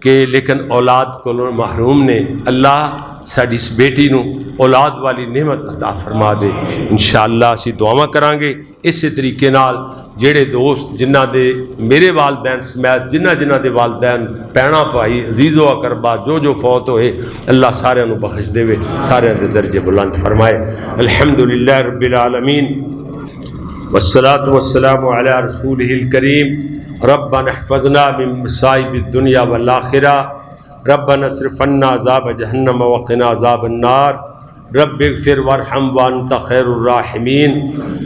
کہ لیکن اولاد کو محروم نے. اللہ ساڈی اس بیٹی نو اولاد والی نعمت عطا فرما دے. انشاءاللہ اسی دعاواں کران گے. اسی طریقے نال جڑے دوست جنہ دے میرے والدین سمیت جنہ دے والدین پینا بھائی عزیز و اقربا جو فوت ہوئے، اللہ سارے نو بخش دے وے، سارے دے درجے بلند فرمائے. الحمدللہ رب العالمین والصلاة والسلام علی رسولہ الکریم. ربنا احفظنا من مصائب الدنیا والآخرہ. ربنا اصرف عنا عذاب جہنم وقنا عذاب النار. رب اغفر وارحم وانت خیر الراحمین.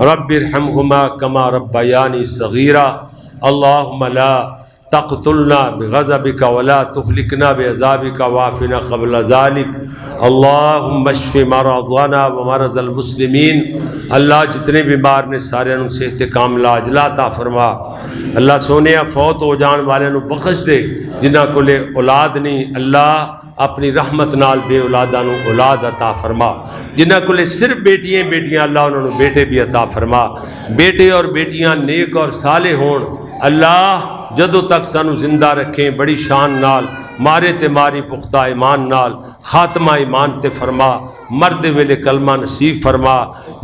رب ارحمہما کما ربیانی صغیرا. اللہم لا تقتلنا بغضبک ولا تہلکنا بعذابک وعافنا قبل ذلک. اللہم اشف مرضانا ومرض المسلمین. اللہ جتنے بیمار نے سارے انہوں صحت کاملہ عاجلہ عطا فرما. اللہ سونے فوت ہو جان والے انہوں بخش دے. جنہ کو لے اولاد نہیں، اللہ اپنی رحمت نال بے اولاداں نوں اولاد عطا فرما. جنہ کو لے صرف بیٹیاں اللہ انہوں نے بیٹے بھی عطا فرما. بیٹے اور بیٹیاں نیک اور صالح ہون. اللہ جدوں تک سانو زندہ رکھیں بڑی شان نال، مارے تے ماری پختہ ایمان نال، خاتمہ ایمان تے فرما. مرد ویلے کلمہ نصیب فرما.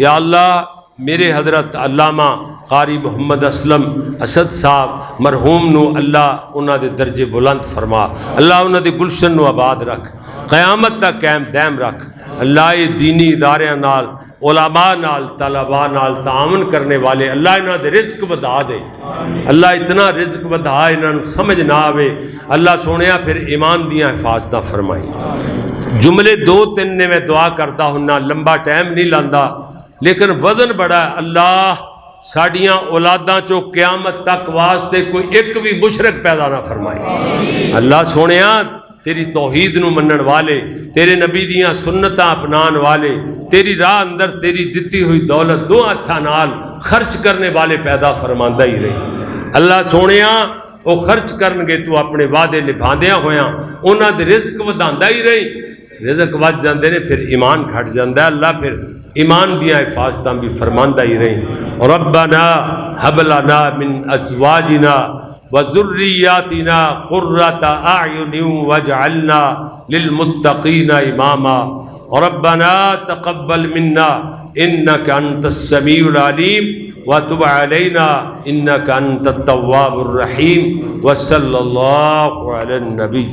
یا اللہ میرے حضرت علامہ قاری محمد اسلم اسد صاحب مرحوم نو اللہ انہاں دے درجے بلند فرما. اللہ انہاں دے گلشن نو آباد رکھ، قیامت تک قائم دائم رکھ. اللہ یہ دینی اداریاں نال، علماء نال، طلباء نال تعاون کرنے والے اللہ انہاں دے رزق بدا دے. اللہ اتنا رزق بدا انہاں نوں سمجھ نہ آوے. اللہ سونیا پھر ایمان دیاں حفاظتاں فرمائی. جملے 2-3 نے میں دعا کرتا ہوں، لمبا ٹائم نہیں لاندا لیکن وزن بڑا ہے. اللہ ساڑیاں اولاداں چو قیامت تک واسطے کوئی ایک بھی مشرک پیدا نہ فرمائی. اللہ سونیا تیری توحید نو منن والے، تیرے نبی دیاں سنتاں اپنان والے، تیری راہ اندر تیری دتی ہوئی دولت 2 ہتھاں نال خرچ کرنے والے پیدا فرماندہ ہی رہی. اللہ سونیا وہ خرچ کرنگے تو اپنے وعدے نبھاندیاں ہویاں انہاں دے رزق وداندا ہی رہی. رزق ود جاندے نے پھر ایمان گھٹ جاندا ہے. اللہ پھر ایمان دیاں حفاظتاں بھی فرماندہ ہی رہی. ربنا هب لنا من ازواجنا وذریاتنا قرۃ اعین واجعلنا للمتقین اماما. ربنا تقبل منا انک انت السمیع العلیم وتب علینا انک انت التواب الرحیم. وصلی اللہ علی النبی.